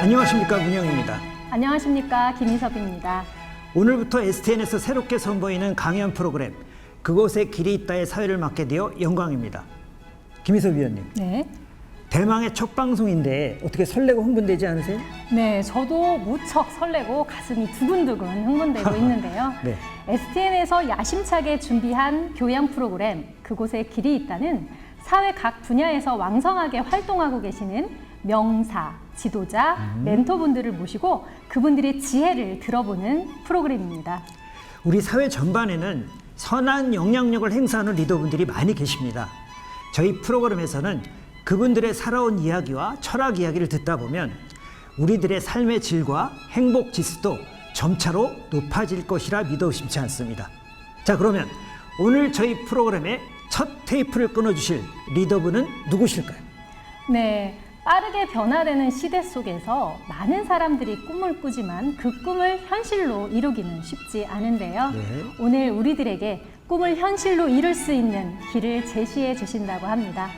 안녕하십니까, 문영입니다. 안녕하십니까, 김희섭입니다. 오늘부터 STN에서 새롭게 선보이는 강연 프로그램 그곳에 길이 있다의 사회를 맡게 되어 영광입니다. 김희섭 위원님. 네. 대망의 첫 방송인데 어떻게 설레고 흥분되지 않으세요? 네, 저도 무척 설레고 가슴이 두근두근 흥분되고 있는데요. 네. STN에서 야심차게 준비한 교양 프로그램 그곳에 길이 있다는 사회 각 분야에서 왕성하게 활동하고 계시는 명사, 지도자, 멘토분들을 모시고 그분들의 지혜를 들어보는 프로그램입니다. 우리 사회 전반에는 선한 영향력을 행사하는 리더분들이 많이 계십니다. 저희 프로그램에서는 그분들의 살아온 이야기와 철학 이야기를 듣다 보면 우리들의 삶의 질과 행복 지수도 점차로 높아질 것이라 믿어 의심치 않습니다. 자, 그러면 오늘 저희 프로그램의 첫 테이프를 끊어주실 리더분은 누구실까요? 네, 빠르게 변화되는 시대 속에서 많은 사람들이 꿈을 꾸지만 그 꿈을 현실로 이루기는 쉽지 않은데요. 네. 오늘 우리들에게 꿈을 현실로 이룰 수 있는 길을 제시해 주신다고 합니다.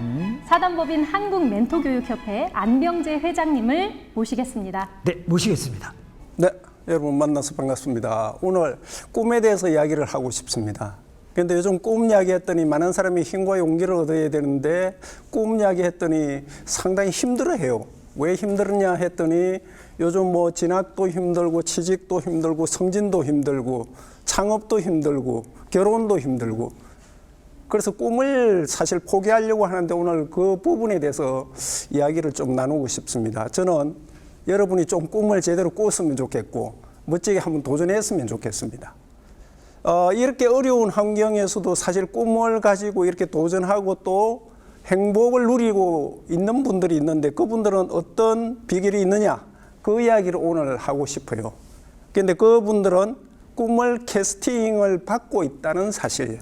사단법인 한국멘토교육협회 안병재 회장님을 모시겠습니다. 네, 모시겠습니다. 네, 여러분 만나서 반갑습니다. 오늘 꿈에 대해서 이야기를 하고 싶습니다. 그런데 요즘 꿈 이야기 했더니 많은 사람이 힘과 용기를 얻어야 되는데 꿈 이야기 했더니 상당히 힘들어해요. 왜 힘들었냐 했더니 요즘 뭐 진학도 힘들고 취직도 힘들고 성진도 힘들고 창업도 힘들고 결혼도 힘들고 그래서 꿈을 사실 포기하려고 하는데 오늘 그 부분에 대해서 이야기를 좀 나누고 싶습니다. 저는 여러분이 좀 꿈을 제대로 꿨으면 좋겠고 멋지게 한번 도전했으면 좋겠습니다. 이렇게 어려운 환경에서도 사실 꿈을 가지고 이렇게 도전하고 또 행복을 누리고 있는 분들이 있는데 그분들은 어떤 비결이 있느냐 그 이야기를 오늘 하고 싶어요. 그런데 그분들은 꿈을 캐스팅을 받고 있다는 사실.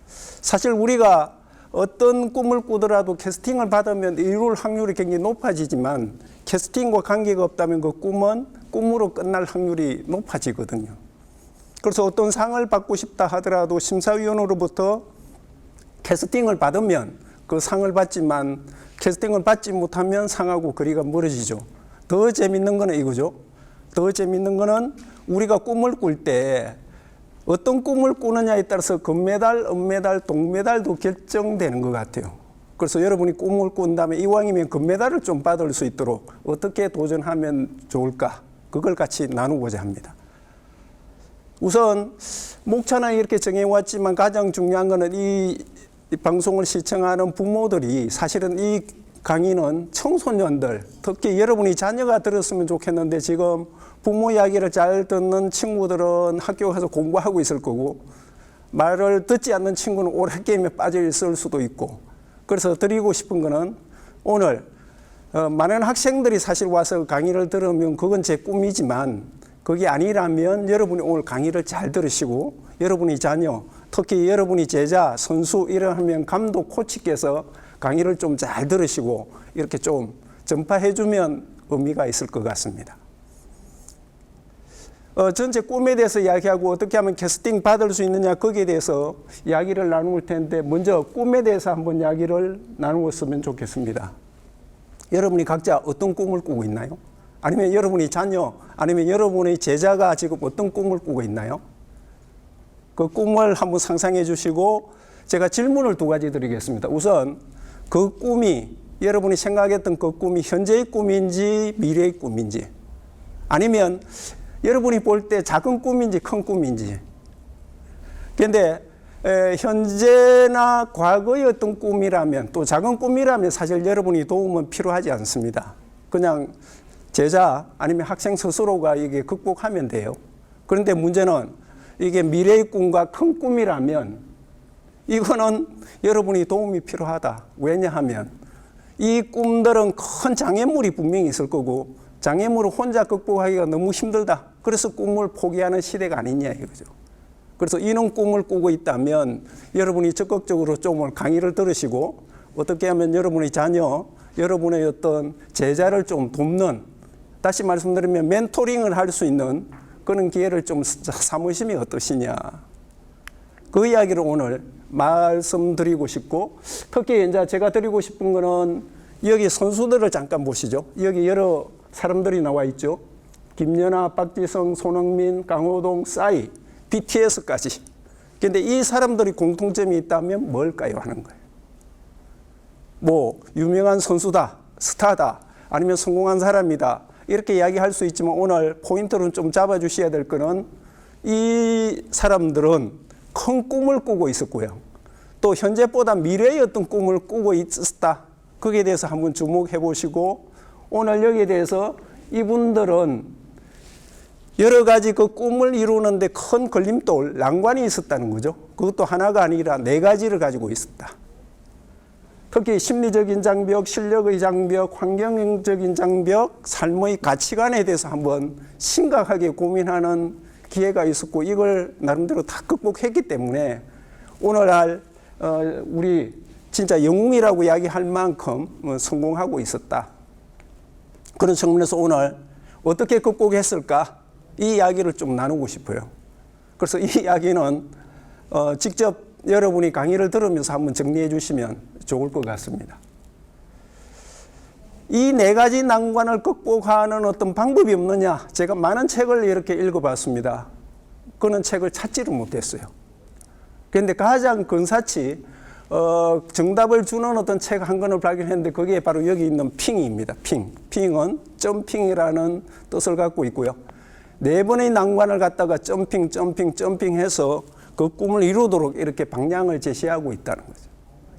사실 우리가 어떤 꿈을 꾸더라도 캐스팅을 받으면 이룰 확률이 굉장히 높아지지만 캐스팅과 관계가 없다면 그 꿈은 꿈으로 끝날 확률이 높아지거든요. 그래서 어떤 상을 받고 싶다 하더라도 심사위원으로부터 캐스팅을 받으면 그 상을 받지만 캐스팅을 받지 못하면 상하고 거리가 멀어지죠. 더 재밌는 거는 이거죠. 더 재밌는 거는 우리가 꿈을 꿀 때 어떤 꿈을 꾸느냐에 따라서 금메달, 은메달, 동메달도 결정되는 것 같아요. 그래서 여러분이 꿈을 꾼다면 이왕이면 금메달을 좀 받을 수 있도록 어떻게 도전하면 좋을까? 그걸 같이 나누고자 합니다. 우선 목차는 이렇게 정해왔지만 가장 중요한 거는 이 방송을 시청하는 부모들이 사실은 이 강의는 청소년들, 특히 여러분이 자녀가 들었으면 좋겠는데 지금 부모 이야기를 잘 듣는 친구들은 학교 가서 공부하고 있을 거고 말을 듣지 않는 친구는 오래 게임에 빠져 있을 수도 있고 그래서 드리고 싶은 거는 오늘 많은 학생들이 사실 와서 강의를 들으면 그건 제 꿈이지만 그게 아니라면 여러분이 오늘 강의를 잘 들으시고 여러분이 자녀, 특히 여러분이 제자, 선수 이러하면 감독, 코치께서 강의를 좀 잘 들으시고 이렇게 좀 전파해주면 의미가 있을 것 같습니다. 전체 꿈에 대해서 이야기하고 어떻게 하면 캐스팅 받을 수 있느냐 거기에 대해서 이야기를 나눌 텐데 먼저 꿈에 대해서 한번 이야기를 나누었으면 좋겠습니다. 여러분이 각자 어떤 꿈을 꾸고 있나요? 아니면 여러분이 자녀, 아니면 여러분의 제자가 지금 어떤 꿈을 꾸고 있나요? 그 꿈을 한번 상상해 주시고 제가 질문을 두 가지 드리겠습니다. 우선 그 꿈이 여러분이 생각했던 그 꿈이 현재의 꿈인지 미래의 꿈인지 아니면 여러분이 볼 때 작은 꿈인지 큰 꿈인지 그런데 현재나 과거의 어떤 꿈이라면 또 작은 꿈이라면 사실 여러분이 도움은 필요하지 않습니다. 그냥 제자 아니면 학생 스스로가 이게 극복하면 돼요. 그런데 문제는 이게 미래의 꿈과 큰 꿈이라면 이거는 여러분이 도움이 필요하다. 왜냐하면 이 꿈들은 큰 장애물이 분명히 있을 거고 장애물을 혼자 극복하기가 너무 힘들다. 그래서 꿈을 포기하는 시대가 아니냐 이거죠. 그래서 이런 꿈을 꾸고 있다면 여러분이 적극적으로 좀 강의를 들으시고 어떻게 하면 여러분의 자녀, 여러분의 어떤 제자를 좀 돕는 다시 말씀드리면 멘토링을 할 수 있는 그런 기회를 좀 삼으시면 어떠시냐. 그 이야기를 오늘 말씀드리고 싶고 특히 이제 제가 드리고 싶은 거는 여기 선수들을 잠깐 보시죠. 여기 여러 사람들이 나와 있죠. 김연아, 박지성, 손흥민, 강호동, 싸이, BTS까지. 근데 이 사람들이 공통점이 있다면 뭘까요? 하는 거예요. 뭐 유명한 선수다, 스타다, 아니면 성공한 사람이다, 이렇게 이야기할 수 있지만 오늘 포인트는 좀 잡아주셔야 될 거는 이 사람들은 큰 꿈을 꾸고 있었고요. 또 현재보다 미래의 어떤 꿈을 꾸고 있었다. 거기에 대해서 한번 주목해 보시고, 오늘 여기에 대해서 이분들은 여러 가지 그 꿈을 이루는데 큰 걸림돌, 난관이 있었다는 거죠. 그것도 하나가 아니라 4가지를 가지고 있었다. 특히 심리적인 장벽, 실력의 장벽, 환경적인 장벽, 삶의 가치관에 대해서 한번 심각하게 고민하는 기회가 있었고, 이걸 나름대로 다 극복했기 때문에 오늘날 우리 진짜 영웅이라고 이야기할 만큼 성공하고 있었다. 그런 측면에서 오늘 어떻게 극복했을까? 이 이야기를 좀 나누고 싶어요. 그래서 이 이야기는 직접 여러분이 강의를 들으면서 한번 정리해 주시면 좋을 것 같습니다. 이 4가지 난관을 극복하는 어떤 방법이 없느냐? 제가 많은 책을 이렇게 읽어봤습니다. 그런 책을 찾지를 못했어요. 그런데 가장 근사치 정답을 주는 어떤 책 한 권을 발견했는데, 그게 바로 여기 있는 핑입니다. 핑은 점핑이라는 뜻을 갖고 있고요. 4번의 난관을 갖다가 점핑해서 그 꿈을 이루도록 이렇게 방향을 제시하고 있다는 거죠.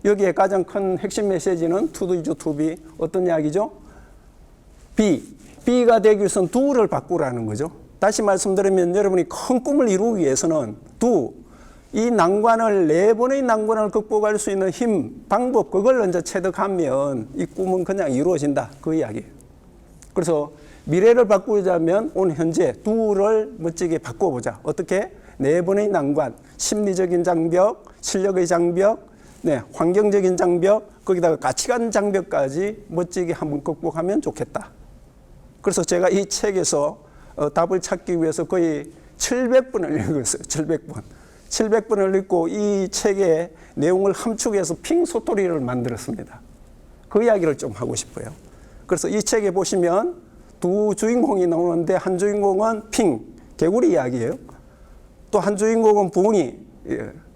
여기에 가장 큰 핵심 메시지는 to do is to be. 어떤 이야기죠? B가 되기 위해서는 do를 바꾸라는 거죠. 다시 말씀드리면 여러분이 큰 꿈을 이루기 위해서는 do, 이 난관을 4번의 난관을 극복할 수 있는 힘, 방법, 그걸 먼저 체득하면 이 꿈은 그냥 이루어진다. 그 이야기예요. 그래서 미래를 바꾸자면 오늘 현재 do를 멋지게 바꿔보자. 어떻게? 4번의 난관, 심리적인 장벽, 실력의 장벽, 환경적인 장벽, 거기다가 가치관 장벽까지 멋지게 한번 극복하면 좋겠다. 그래서 제가 이 책에서 답을 찾기 위해서 거의 700번을 읽었어요. 700번을 읽고 이 책의 내용을 함축해서 핑 소토리를 만들었습니다. 그 이야기를 좀 하고 싶어요. 그래서 이 책에 보시면 2 주인공이 나오는데, 한 주인공은 개구리 이야기예요. 또 한 주인공은 붕이,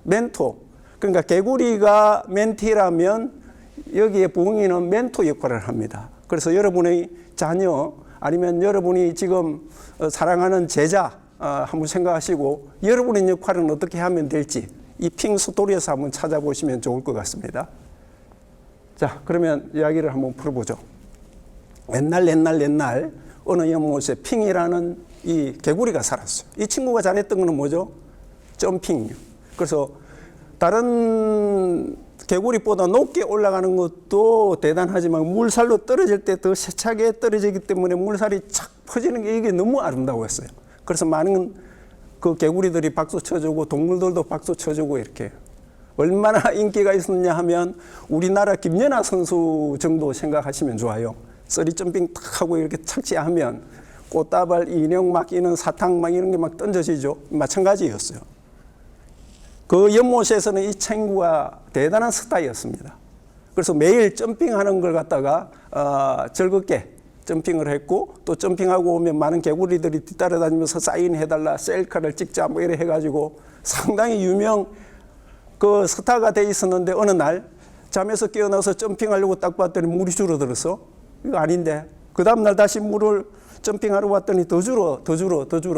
멘토. 그러니까 개구리가 멘티라면 여기에 붕이는 멘토 역할을 합니다. 그래서 여러분의 자녀, 아니면 여러분이 지금 사랑하는 제자 한번 생각하시고, 여러분의 역할은 어떻게 하면 될지 이 핑 스토리에서 한번 찾아보시면 좋을 것 같습니다. 자, 그러면 이야기를 한번 풀어보죠. 옛날 어느 연못에 핑이라는 이 개구리가 살았어요. 이 친구가 잘했던 거는 뭐죠? 점핑이요. 그래서 다른 개구리보다 높게 올라가는 것도 대단하지만 물살로 떨어질 때 더 세차게 떨어지기 때문에 물살이 착 퍼지는 게 이게 너무 아름다웠어요. 그래서 많은 그 개구리들이 박수 쳐주고 동물들도 박수 쳐주고, 이렇게 얼마나 인기가 있었냐 하면 우리나라 김연아 선수 정도 생각하시면 좋아요. 쓰리 점핑 탁 하고 이렇게 착지하면 꽃다발, 인형 막 이런 사탕 막 이런 게 막 던져지죠. 마찬가지였어요. 그 연못에서는 이 친구가 대단한 스타였습니다. 그래서 매일 점핑하는 걸 갖다가 즐겁게 점핑을 했고, 또 점핑하고 오면 많은 개구리들이 뒤따라다니면서 사인해달라, 셀카를 찍자 뭐 이래 해가지고 상당히 유명 그 스타가 돼 있었는데, 어느 날 잠에서 깨어나서 점핑하려고 딱 봤더니 물이 줄어들었어. 이거 아닌데. 그 다음날 다시 물을 점핑하러 왔더니 더 줄어.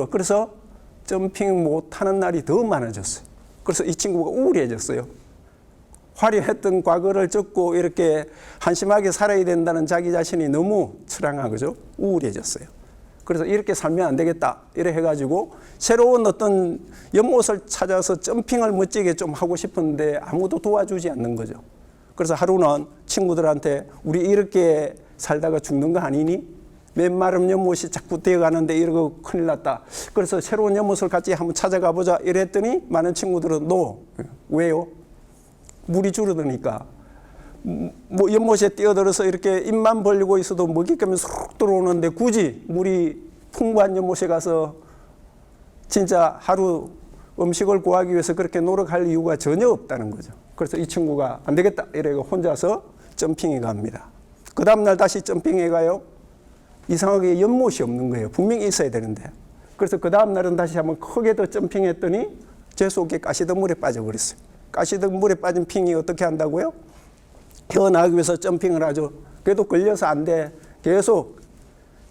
그래서 점핑 못하는 날이 더 많아졌어요. 그래서 이 친구가 우울해졌어요. 화려했던 과거를 접고 이렇게 한심하게 살아야 된다는 자기 자신이 너무 처량하죠. 우울해졌어요. 그래서 이렇게 살면 안 되겠다 이래 해가지고 새로운 어떤 연못을 찾아서 점핑을 멋지게 좀 하고 싶은데 아무도 도와주지 않는 거죠. 그래서 하루는 친구들한테 우리 이렇게 살다가 죽는 거 아니니? 맨마름 연못이 자꾸 되어가는데 이러고 큰일 났다. 그래서 새로운 연못을 같이 한번 찾아가 보자 이랬더니 많은 친구들은 왜요? 물이 줄어드니까. 뭐 연못에 뛰어들어서 이렇게 입만 벌리고 있어도 먹잇감이 쏙 들어오는데 굳이 물이 풍부한 연못에 가서 진짜 하루 음식을 구하기 위해서 그렇게 노력할 이유가 전혀 없다는 거죠. 그래서 이 친구가 안 되겠다 이래고 혼자서 점핑해 갑니다. 그 다음날 다시 점핑해 가요. 이상하게 연못이 없는 거예요. 분명히 있어야 되는데. 그래서 그 다음 날은 다시 한번 크게 더 점핑했더니 제 속에 가시던 물에 빠져버렸어요. 가시던 물에 빠진 핑이 어떻게 한다고요? 헤어나가기 위해서 점핑을 하죠. 그래도 걸려서 안 돼. 계속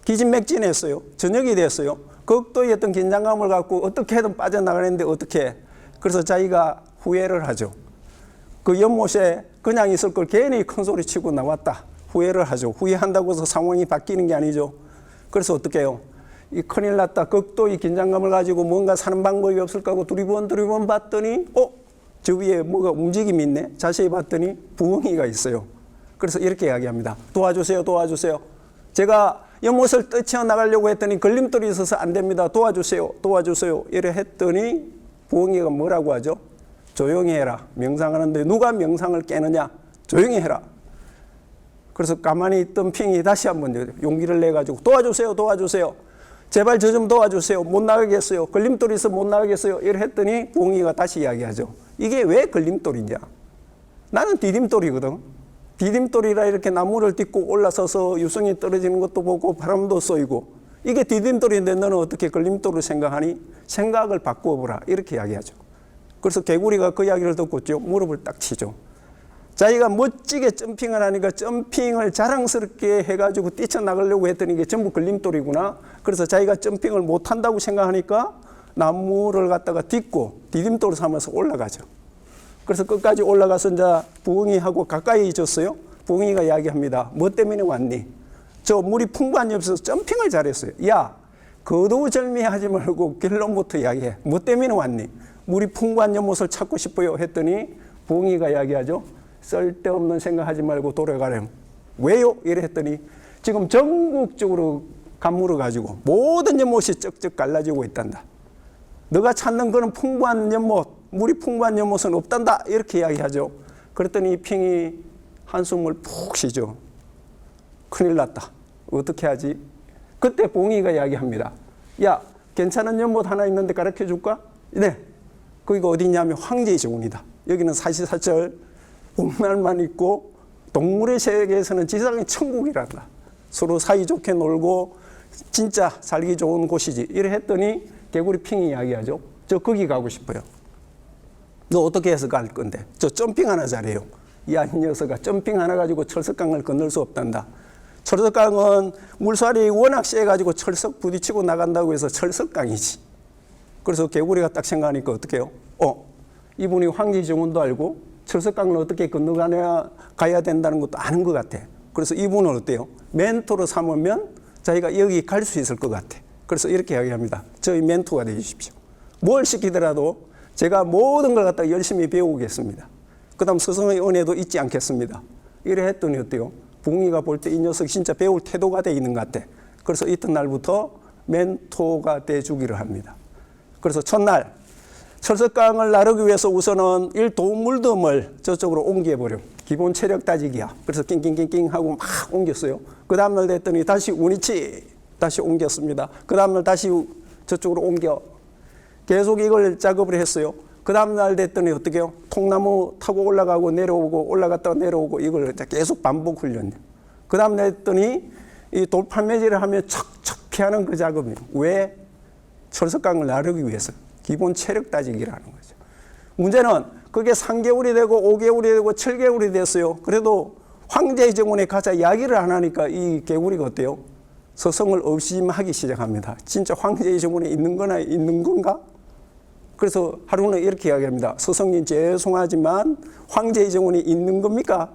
기진맥진했어요. 저녁이 됐어요. 극도의 어떤 긴장감을 갖고 어떻게든 빠져나가는데 어떻게. 그래서 자기가 후회를 하죠. 그 연못에 그냥 있을 걸 괜히 큰 소리 치고 나왔다. 후회를 하죠. 후회한다고 해서 상황이 바뀌는 게 아니죠. 그래서 어떻게 해요? 이 큰일 났다. 극도의 긴장감을 가지고 뭔가 사는 방법이 없을까 하고 두리번 봤더니 저 위에 뭐가 움직임이 있네. 자세히 봤더니 부엉이가 있어요. 그래서 이렇게 이야기합니다. 도와주세요. 도와주세요. 제가 연못을 뛰쳐 나가려고 했더니 걸림돌이 있어서 안 됩니다. 도와주세요. 도와주세요. 이래 했더니 부엉이가 뭐라고 하죠? 조용히 해라. 명상하는데 누가 명상을 깨느냐? 조용히 해라. 그래서 가만히 있던 핑이 다시 한번 용기를 내가지고 도와주세요. 도와주세요. 제발 저 좀 도와주세요. 못 나가겠어요. 걸림돌이 있어 못 나가겠어요. 이래 했더니 부엉이가 다시 이야기하죠. 이게 왜 걸림돌이냐? 나는 디딤돌이거든. 디딤돌이라 이렇게 나무를 딛고 올라서서 유성이 떨어지는 것도 보고 바람도 쏘이고 이게 디딤돌인데 너는 어떻게 걸림돌을 생각하니? 생각을 바꾸어보라. 이렇게 이야기하죠. 그래서 개구리가 그 이야기를 듣고 무릎을 딱 치죠. 자기가 멋지게 점핑을 하니까 점핑을 자랑스럽게 해가지고 뛰쳐나가려고 했더니 이게 전부 걸림돌이구나. 그래서 자기가 점핑을 못한다고 생각하니까 나무를 갖다가 딛고 디딤돌을 삼아서 올라가죠. 그래서 끝까지 올라가서 이제 부엉이하고 가까이 있었어요. 부엉이가 이야기합니다. 뭐 때문에 왔니? 저 물이 풍부한 옆에서 점핑을 잘했어요. 야, 거두절미하지 말고 결론부터 이야기해. 뭐 때문에 왔니? 물이 풍부한 연못을 찾고 싶어요. 했더니 부엉이가 이야기하죠. 쓸데없는 생각하지 말고 돌아가렴. 왜요? 이래 했더니 지금 전국적으로 간물을 가지고 모든 연못이 쩍쩍 갈라지고 있단다. 너가 찾는 거는 풍부한 연못, 물이 풍부한 연못은 없단다. 이렇게 이야기하죠. 그랬더니 핑이 한숨을 푹 쉬죠. 큰일 났다. 어떻게 하지? 그때 봉이가 이야기합니다. 야, 괜찮은 연못 하나 있는데 가르쳐 줄까? 네. 거기가 어디냐면 황제의 정원이다. 여기는 사시사철 봄날만 있고 동물의 세계에서는 지상의 천국이란다. 서로 사이좋게 놀고 진짜 살기 좋은 곳이지. 이래 했더니 개구리 핑이 이야기하죠. 저 거기 가고 싶어요. 너 어떻게 해서 갈 건데? 저 점핑 하나 잘해요. 이 녀석아 점핑 하나 가지고 철석강을 건널 수 없단다. 철석강은 물살이 워낙 세가지고 철석 부딪히고 나간다고 해서 철석강이지. 그래서 개구리가 딱 생각하니까 어떻게 해요? 이분이 황제 정원도 알고 철석강을 어떻게 가야 된다는 것도 아는 것 같아. 그래서 이분은 어때요? 멘토로 삼으면 자기가 여기 갈 수 있을 것 같아. 그래서 이렇게 이야기합니다. 저희 멘토가 되주십시오. 뭘 시키더라도 제가 모든 걸 갖다가 열심히 배우겠습니다. 그 다음 스승의 은혜도 잊지 않겠습니다. 이래 했더니 어때요? 붕이가 볼 때 이 녀석 진짜 배울 태도가 돼 있는 것 같아. 그래서 이튿날부터 멘토가 돼 주기를 합니다. 그래서 첫날 철석강을 나르기 위해서 우선은 도물덤을 저쪽으로 옮겨버려. 기본 체력 따지기야. 그래서 낑낑낑낑 하고 막 옮겼어요. 그 다음날 됐더니 다시 운이치 다시 옮겼습니다. 그 다음날 다시 저쪽으로 옮겨. 계속 이걸 작업을 했어요. 그 다음날 됐더니 어떻게 해요? 통나무 타고 올라가고 내려오고 올라갔다가 내려오고 이걸 계속 반복 훈련. 그 다음날 됐더니 이 돌팔매질을 하며 척척해 하는 그 작업이에요. 왜? 철석강을 나르기 위해서. 기본 체력 따지기라는 거죠. 문제는 그게 3개월이 되고 5개월이 되고 7개월이 됐어요. 그래도 황제의 정원에 가자 이야기를 안 하니까 이 개구리가 어때요? 서성을 의심하기 시작합니다. 진짜 황제의 정원에 있는 건가? 그래서 하루는 이렇게 이야기합니다. 서성님 죄송하지만 황제의 정원에 있는 겁니까?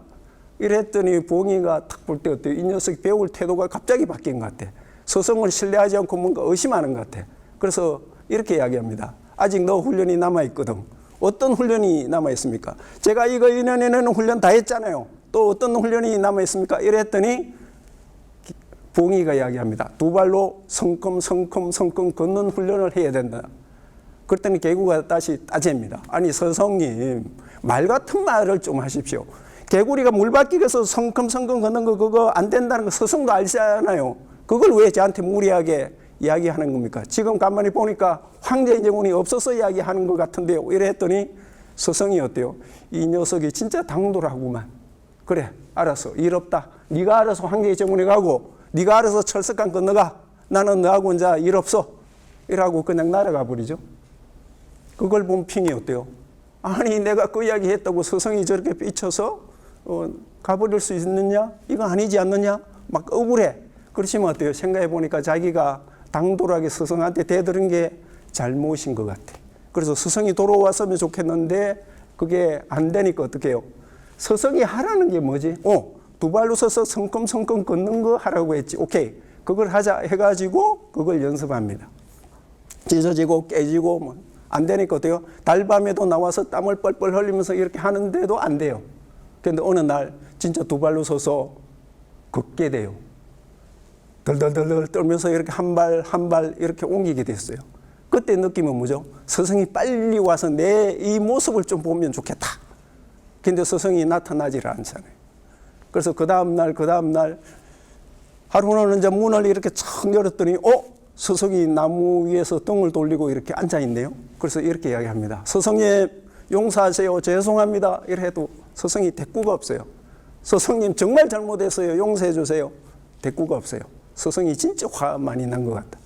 이랬더니 부엉이가 딱 볼 때 어때요? 이 녀석이 배울 태도가 갑자기 바뀐 것 같아. 서성을 신뢰하지 않고 뭔가 의심하는 것 같아. 그래서 이렇게 이야기합니다. 아직 너 훈련이 남아있거든. 어떤 훈련이 남아있습니까? 제가 이거 1년에는 훈련 다 했잖아요. 또 어떤 훈련이 남아있습니까? 이랬더니 부엉이가 이야기합니다. 두 발로 성큼 걷는 훈련을 해야 된다. 그랬더니 개구가 다시 따집니다. 아니 서성님 말 같은 말을 좀 하십시오. 개구리가 물바퀴에서 성큼 걷는 거 그거 안 된다는 거 서성도 알잖아요. 그걸 왜 저한테 무리하게 이야기하는 겁니까? 지금 가만히 보니까 황제의 정원이 없어서 이야기하는 것 같은데요. 이래 했더니 서성이 어때요? 이 녀석이 진짜 당돌하구만. 그래 알았어. 일 없다. 네가 알아서 황제의 정원에 가고 네가 알아서 철석강 건너가. 나는 너하고 이제 일 없어. 이라고 그냥 날아가 버리죠. 그걸 본 핑이 어때요? 아니 내가 그 이야기 했다고 서성이 저렇게 삐쳐서 가버릴 수 있느냐? 이거 아니지 않느냐? 막 억울해. 그러시면 어때요? 생각해 보니까 자기가 당돌하게 서성한테 대들은 게 잘못인 것 같아. 그래서 서성이 돌아왔으면 좋겠는데 그게 안 되니까 어떻게 해요? 서성이 하라는 게 뭐지? 두 발로 서서 성큼성큼 걷는 거 하라고 했지. 오케이. 그걸 하자 해가지고 그걸 연습합니다. 찢어지고 깨지고 뭐 안 되니까 어때요? 달밤에도 나와서 땀을 뻘뻘 흘리면서 이렇게 하는데도 안 돼요. 그런데 어느 날 진짜 두 발로 서서 걷게 돼요. 덜덜덜덜 떨면서 이렇게 한 발 한 발 이렇게 옮기게 됐어요. 그때 느낌은 뭐죠? 서성이 빨리 와서 내 이 모습을 좀 보면 좋겠다. 근데 서성이 나타나질 않잖아요. 그래서 그 다음날 하루는 이제 문을 이렇게 척 열었더니 서성이 나무 위에서 등을 돌리고 이렇게 앉아있네요. 그래서 이렇게 이야기합니다. 서성님 용서하세요. 죄송합니다. 이래 해도 서성이 대꾸가 없어요. 서성님 정말 잘못했어요. 용서해 주세요. 대꾸가 없어요. 서성이 진짜 화 많이 난 것 같다.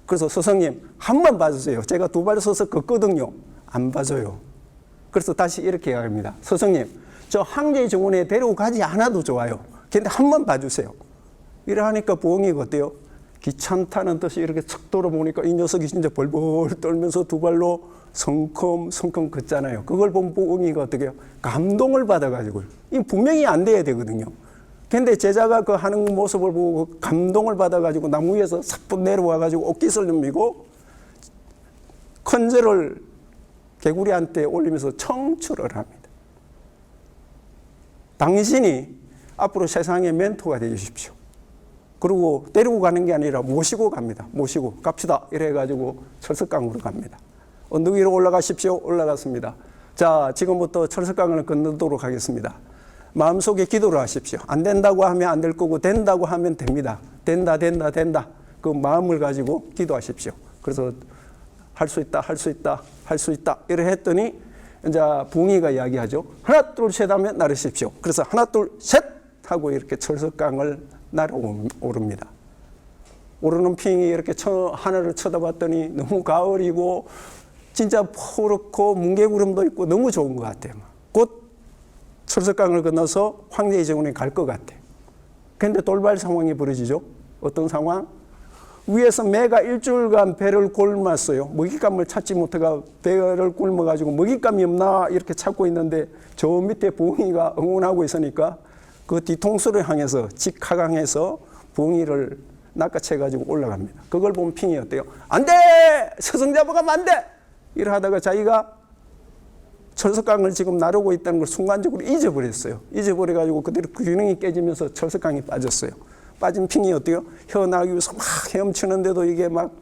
그래서 서성님 한 번 봐주세요. 제가 두 발 서서 걷거든요. 안 봐줘요. 그래서 다시 이렇게 이야기합니다. 서성님 저 황제의 정원에 데리고 가지 않아도 좋아요. 근데 한 번 봐주세요. 이래 하니까 부엉이가 어때요? 귀찮다는 듯이 이렇게 척 돌아보니까 이 녀석이 진짜 벌벌 떨면서 두 발로 성큼성큼 걷잖아요. 그걸 본 부엉이가 어떻게 해요? 감동을 받아가지고요. 이 분명히 안 돼야 되거든요. 근데 제자가 그 하는 모습을 보고 감동을 받아가지고 나무 위에서 삽분 내려와가지고 옷깃을 넘기고 컨저를 개구리한테 올리면서 청출을 합니다. 당신이 앞으로 세상의 멘토가 되어 주십시오. 그리고 데리고 가는 게 아니라 모시고 갑니다. 모시고 갑시다. 이래가지고 철석강으로 갑니다. 언덕 위로 올라가십시오. 올라갔습니다. 자, 지금부터 철석강을 건너도록 하겠습니다. 마음속에 기도를 하십시오. 안 된다고 하면 안 될 거고 된다고 하면 됩니다. 된다. 그 마음을 가지고 기도하십시오. 그래서 할 수 있다. 이래 했더니 이제 붕이가 이야기하죠. 하나 둘 셋 하면 나르십시오. 그래서 하나 둘 셋 하고 이렇게 철석강을 날아오릅니다. 오르는 핑이 이렇게 하늘을 쳐다봤더니 너무 가을이고 진짜 푸르고 뭉게구름도 있고 너무 좋은 것 같아요. 곧 철석강을 건너서 황제의 정원에 갈 것 같아요. 그런데 돌발 상황이 벌어지죠. 어떤 상황? 위에서 매가 일주일간 배를 굶었어요. 먹잇감을 찾지 못해가 배를 굶어가지고 먹잇감이 없나 이렇게 찾고 있는데 저 밑에 부엉이가 응원하고 있으니까 그 뒤통수를 향해서 직하강해서 부엉이를 낚아채가지고 올라갑니다. 그걸 보면 핑이 어때요? 안 돼! 서성 잡아가면 안 돼! 이래 하다가 자기가 철석강을 지금 나르고 있다는 걸 순간적으로 잊어버렸어요. 잊어버려가지고 그대로 균형이 깨지면서 철석강이 빠졌어요. 빠진 핑이 어때요? 헤어나기 위해서 막 헤엄치는데도 이게 막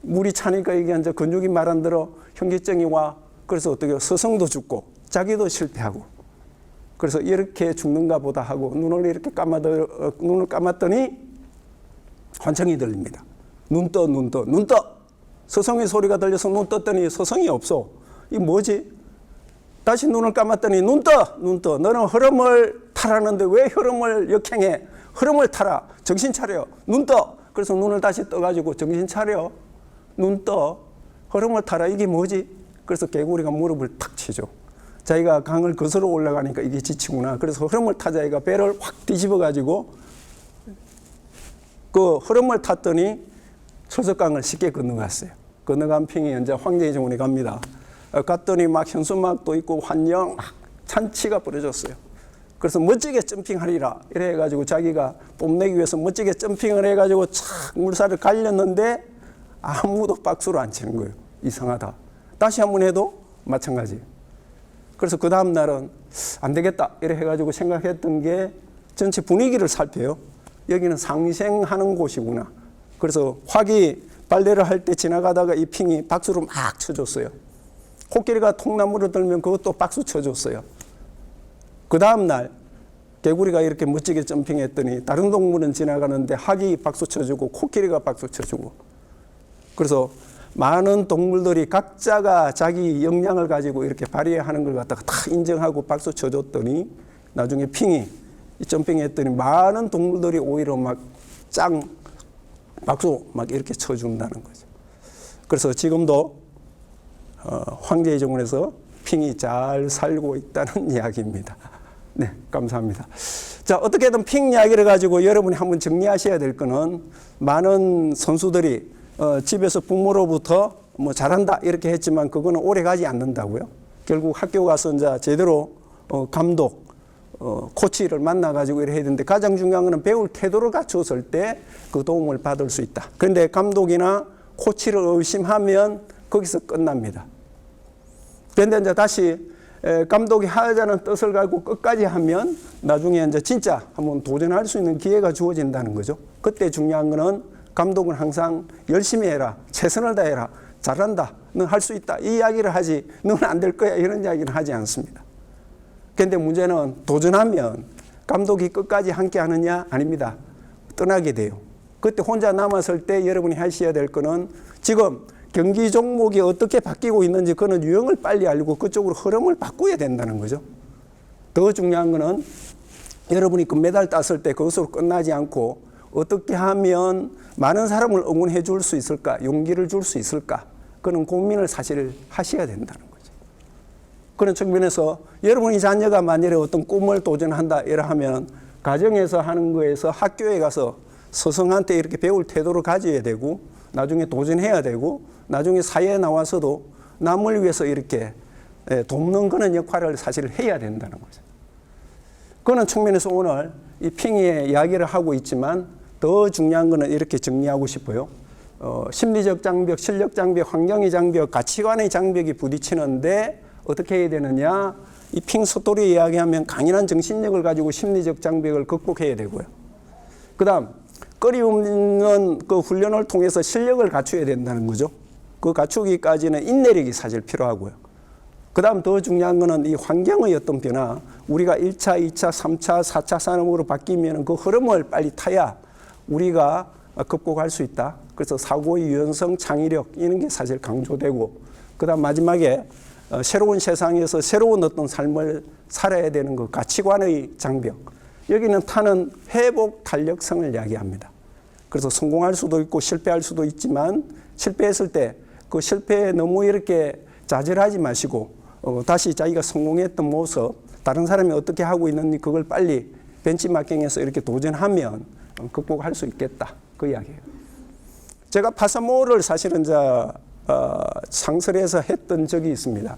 물이 차니까 이게 이제 근육이 말 안 들어 현기증이 와. 그래서 어떻게 서성도 죽고 자기도 실패하고. 그래서 이렇게 죽는가 보다 하고 눈을 감았더니 환청이 들립니다. 눈 떠. 서성의 소리가 들려서 눈 떴더니 서성이 없어. 이 뭐지? 다시 눈을 감았더니 눈 떠. 너는 흐름을 타라는데 왜 흐름을 역행해? 흐름을 타라. 정신 차려. 눈 떠. 그래서 눈을 다시 떠가지고 정신 차려. 눈 떠. 흐름을 타라. 이게 뭐지? 그래서 개구리가 무릎을 탁 치죠. 자기가 강을 거슬러 올라가니까 이게 지치구나. 그래서 흐름을 타자 이가 배를 확 뒤집어가지고 그 흐름을 탔더니 철석강을 쉽게 건너갔어요. 건너간 핑이 이제 황제의 정원에 갑니다. 갔더니 막 현수막도 있고 환영 잔치가 벌어졌어요. 그래서 멋지게 점핑하리라 이래 해가지고 자기가 뽐내기 위해서 멋지게 점핑을 해가지고 착 물살을 갈렸는데 아무도 박수를 안 치는 거예요. 이상하다. 다시 한 번 해도 마찬가지. 그래서 그 다음 날은 안 되겠다 이래 해가지고 생각했던 게 전체 분위기를 살펴요. 여기는 상생하는 곳이구나. 그래서 화기 발대를 할 때 지나가다가 이 핑이 박수를 막 쳐줬어요. 코끼리가 통나무를 들면 그것도 박수 쳐줬어요. 그 다음 날 개구리가 이렇게 멋지게 점핑했더니 다른 동물은 지나가는데 학이 박수 쳐주고 코끼리가 박수 쳐주고 그래서 많은 동물들이 각자가 자기 역량을 가지고 이렇게 발휘하는 걸 갖다가 다 인정하고 박수 쳐줬더니 나중에 핑이 점핑했더니 많은 동물들이 오히려 막 짱 박수 막 이렇게 쳐준다는 거죠. 그래서 지금도 황제의 정원에서 핑이 잘 살고 있다는 이야기입니다. 네, 감사합니다. 자, 어떻게든 핑 이야기를 가지고 여러분이 한번 정리하셔야 될 거는 많은 선수들이 집에서 부모로부터 뭐 잘한다 이렇게 했지만 그거는 오래 가지 않는다고요. 결국 학교 가서 이제 제대로 감독, 코치를 만나가지고 이렇게 해야 되는데 가장 중요한 거는 배울 태도를 갖추었을 때 그 도움을 받을 수 있다. 그런데 감독이나 코치를 의심하면 거기서 끝납니다. 그런데 이제 다시 감독이 하자는 뜻을 가지고 끝까지 하면 나중에 이제 진짜 한번 도전할 수 있는 기회가 주어진다는 거죠. 그때 중요한 거는 감독은 항상 열심히 해라, 최선을 다해라, 잘한다, 넌 할 수 있다 이 이야기를 하지 넌 안 될 거야 이런 이야기는 하지 않습니다. 그런데 문제는 도전하면 감독이 끝까지 함께 하느냐 아닙니다. 떠나게 돼요. 그때 혼자 남았을 때 여러분이 하셔야 될 거는 지금 경기 종목이 어떻게 바뀌고 있는지 그는 유형을 빨리 알고 그쪽으로 흐름을 바꿔야 된다는 거죠. 더 중요한 거는 여러분이 금메달 땄을 때 그것으로 끝나지 않고 어떻게 하면 많은 사람을 응원해 줄 수 있을까, 용기를 줄 수 있을까, 그런 고민을 사실 하셔야 된다는 거죠. 그런 측면에서 여러분이 자녀가 만일에 어떤 꿈을 도전한다 이러하면 가정에서 하는 거에서 학교에 가서 스승한테 이렇게 배울 태도를 가져야 되고 나중에 도전해야 되고 나중에 사회에 나와서도 남을 위해서 이렇게 돕는 그런 역할을 사실 해야 된다는 거죠. 그런 측면에서 오늘 이 핑의 이야기를 하고 있지만 더 중요한 거는 이렇게 정리하고 싶어요. 심리적 장벽, 실력 장벽, 환경의 장벽, 가치관의 장벽이 부딪히는데 어떻게 해야 되느냐. 이 핑 스토리 이야기하면 강인한 정신력을 가지고 심리적 장벽을 극복해야 되고요. 그 다음 끊임없는 그 훈련을 통해서 실력을 갖춰야 된다는 거죠. 그 갖추기까지는 인내력이 사실 필요하고요. 그 다음 더 중요한 거는 이 환경의 어떤 변화, 우리가 1차, 2차, 3차, 4차 산업으로 바뀌면 그 흐름을 빨리 타야 우리가 극복할 수 있다. 그래서 사고의 유연성, 창의력 이런 게 사실 강조되고 그 다음 마지막에 새로운 세상에서 새로운 어떤 삶을 살아야 되는 그 가치관의 장벽. 여기는 타는 회복 탄력성을 이야기합니다. 그래서 성공할 수도 있고 실패할 수도 있지만 실패했을 때 그 실패에 너무 이렇게 좌절하지 마시고 다시 자기가 성공했던 모습, 다른 사람이 어떻게 하고 있는지 그걸 빨리 벤치마킹해서 이렇게 도전하면 극복할 수 있겠다. 그 이야기예요. 제가 파사모를 사실은 상설에서 했던 적이 있습니다.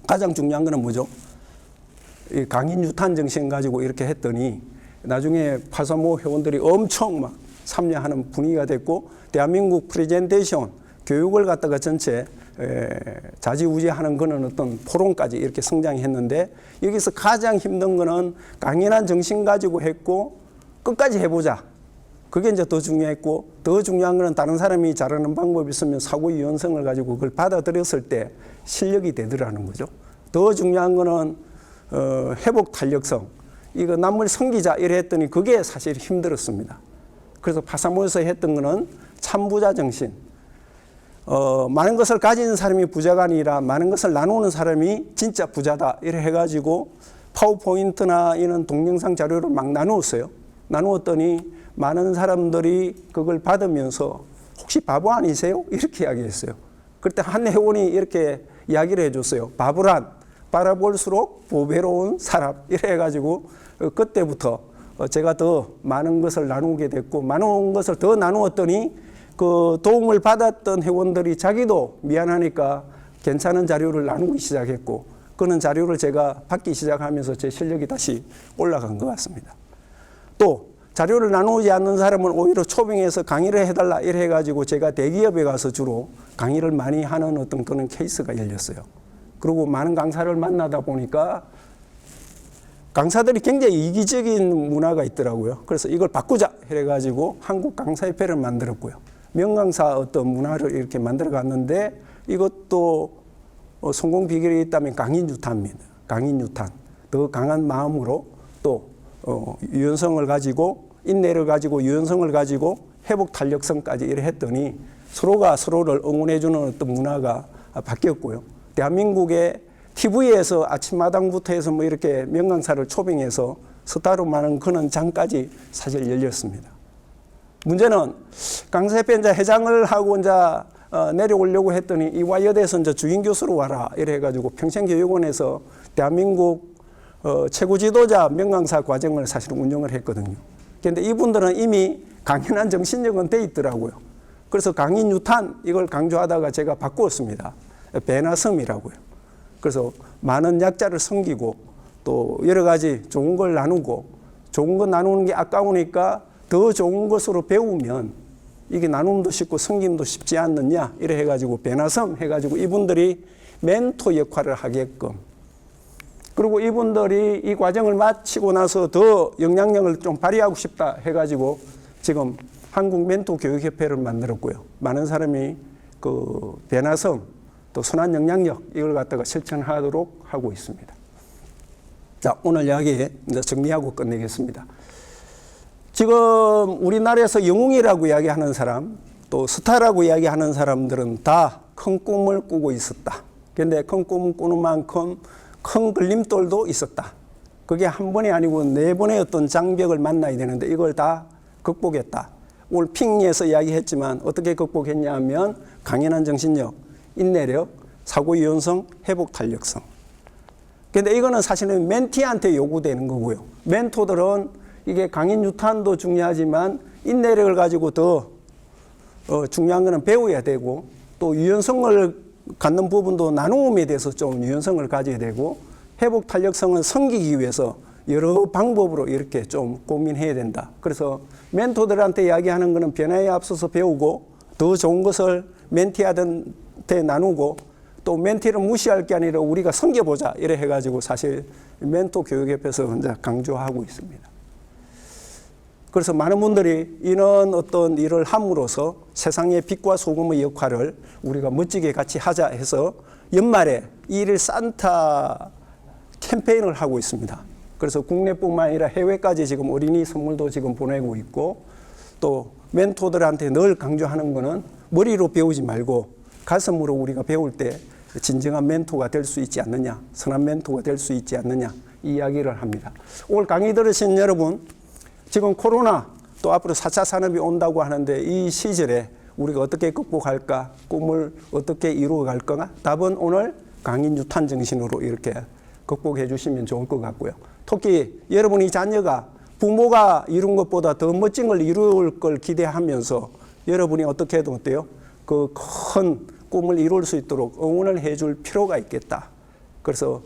가장 중요한 거는 뭐죠? 이 강인 유탄 정신 가지고 이렇게 했더니 나중에 파사모 회원들이 엄청 막 참여하는 분위기가 됐고 대한민국 프레젠테이션 교육을 갖다가 전체 자지우지하는 그런 어떤 포럼까지 이렇게 성장했는데 여기서 가장 힘든 거는 강인한 정신 가지고 했고 끝까지 해보자. 그게 이제 더 중요했고 더 중요한 거는 다른 사람이 잘하는 방법이 있으면 사고 유연성을 가지고 그걸 받아들였을 때 실력이 되더라는 거죠. 더 중요한 거는 회복 탄력성. 이거 남을 섬기자 이래 했더니 그게 사실 힘들었습니다. 그래서 파사모에서 했던 거는 참부자 정신. 많은 것을 가진 사람이 부자가 아니라 많은 것을 나누는 사람이 진짜 부자다. 이래 해가지고 파워포인트나 이런 동영상 자료를 막 나누었어요. 나누었더니 많은 사람들이 그걸 받으면서 혹시 바보 아니세요? 이렇게 이야기했어요. 그때 한 회원이 이렇게 이야기를 해줬어요. 바보란 바라볼수록 보배로운 사람. 이래 해가지고 그때부터 제가 더 많은 것을 나누게 됐고 많은 것을 더 나누었더니 그 도움을 받았던 회원들이 자기도 미안하니까 괜찮은 자료를 나누기 시작했고 그런 자료를 제가 받기 시작하면서 제 실력이 다시 올라간 것 같습니다. 또 자료를 나누지 않는 사람은 오히려 초빙해서 강의를 해달라 이래 해가지고 제가 대기업에 가서 주로 강의를 많이 하는 어떤 그런 케이스가 열렸어요. 그리고 많은 강사를 만나다 보니까 강사들이 굉장히 이기적인 문화가 있더라고요. 그래서 이걸 바꾸자 이래가지고 한국 강사협회를 만들었고요. 명강사 어떤 문화를 이렇게 만들어 갔는데 이것도 성공 비결이 있다면 강인 유탄입니다. 강인 유탄. 더 강한 마음으로 또 유연성을 가지고 인내를 가지고 유연성을 가지고 회복 탄력성까지 이래 했더니 서로가 서로를 응원해주는 어떤 문화가 바뀌었고요. 대한민국의 TV에서 아침마당부터 해서 뭐 이렇게 명강사를 초빙해서 스타로 많은 그런 장까지 사실 열렸습니다. 문제는 강세pen 회장을 하고 이제 내려오려고 했더니 이 와이어대에서 이제 주임 교수로 와라 이래 가지고 평생교육원에서 대한민국 최고 지도자 명강사 과정을 사실 운영을 했거든요. 그런데 이분들은 이미 강인한 정신력은 돼 있더라고요. 그래서 강인 유탄 이걸 강조하다가 제가 바꾸었습니다. 배나섬이라고요. 그래서 많은 약자를 섬기고 또 여러 가지 좋은 걸 나누고 좋은 거 나누는 게 아까우니까 더 좋은 것으로 배우면 이게 나눔도 쉽고 섬김도 쉽지 않느냐 이래 해가지고 배나섬 해가지고 이분들이 멘토 역할을 하게끔 그리고 이분들이 이 과정을 마치고 나서 더 영향력을 좀 발휘하고 싶다 해가지고 지금 한국 멘토 교육협회를 만들었고요. 많은 사람이 그 배나섬 또 선한 영향력 이걸 갖다가 실천하도록 하고 있습니다. 자, 오늘 이야기 이제 정리하고 끝내겠습니다. 지금 우리나라에서 영웅이라고 이야기하는 사람, 또 스타라고 이야기하는 사람들은 다 큰 꿈을 꾸고 있었다. 그런데 큰 꿈을 꾸는 만큼 큰 걸림돌도 있었다. 그게 한 번이 아니고 4번의 어떤 장벽을 만나야 되는데 이걸 다 극복했다. 오늘 핑에서 이야기했지만 어떻게 극복했냐 하면 강인한 정신력, 인내력, 사고유연성, 회복탄력성. 그런데 이거는 사실은 멘티한테 요구되는 거고요. 멘토들은 이게 강인 유탄도 중요하지만 인내력을 가지고 더 중요한 거는 배워야 되고 또 유연성을 갖는 부분도 나눔에 대해서 좀 유연성을 가져야 되고 회복 탄력성은 섬기기 위해서 여러 방법으로 이렇게 좀 고민해야 된다. 그래서 멘토들한테 이야기하는 거는 변화에 앞서서 배우고 더 좋은 것을 멘티한테 나누고 또 멘티를 무시할 게 아니라 우리가 섬겨보자 이래 해가지고 사실 멘토 교육협회에서 이제 강조하고 있습니다. 그래서 많은 분들이 이런 어떤 일을 함으로써 세상의 빛과 소금의 역할을 우리가 멋지게 같이 하자 해서 연말에 1일 산타 캠페인을 하고 있습니다. 그래서 국내뿐만 아니라 해외까지 지금 어린이 선물도 지금 보내고 있고 또 멘토들한테 늘 강조하는 거는 머리로 배우지 말고 가슴으로 우리가 배울 때 진정한 멘토가 될 수 있지 않느냐, 선한 멘토가 될 수 있지 않느냐 이 이야기를 합니다. 오늘 강의 들으신 여러분 지금 코로나 또 앞으로 4차 산업이 온다고 하는데 이 시절에 우리가 어떻게 극복할까? 꿈을 어떻게 이루어갈까? 답은 오늘 강인 유탄 정신으로 이렇게 극복해 주시면 좋을 것 같고요. 특히 여러분이 자녀가 부모가 이룬 것보다 더 멋진 걸 이룰 걸 기대하면서 여러분이 어떻게 해도 어때요? 그 큰 꿈을 이룰 수 있도록 응원을 해줄 필요가 있겠다. 그래서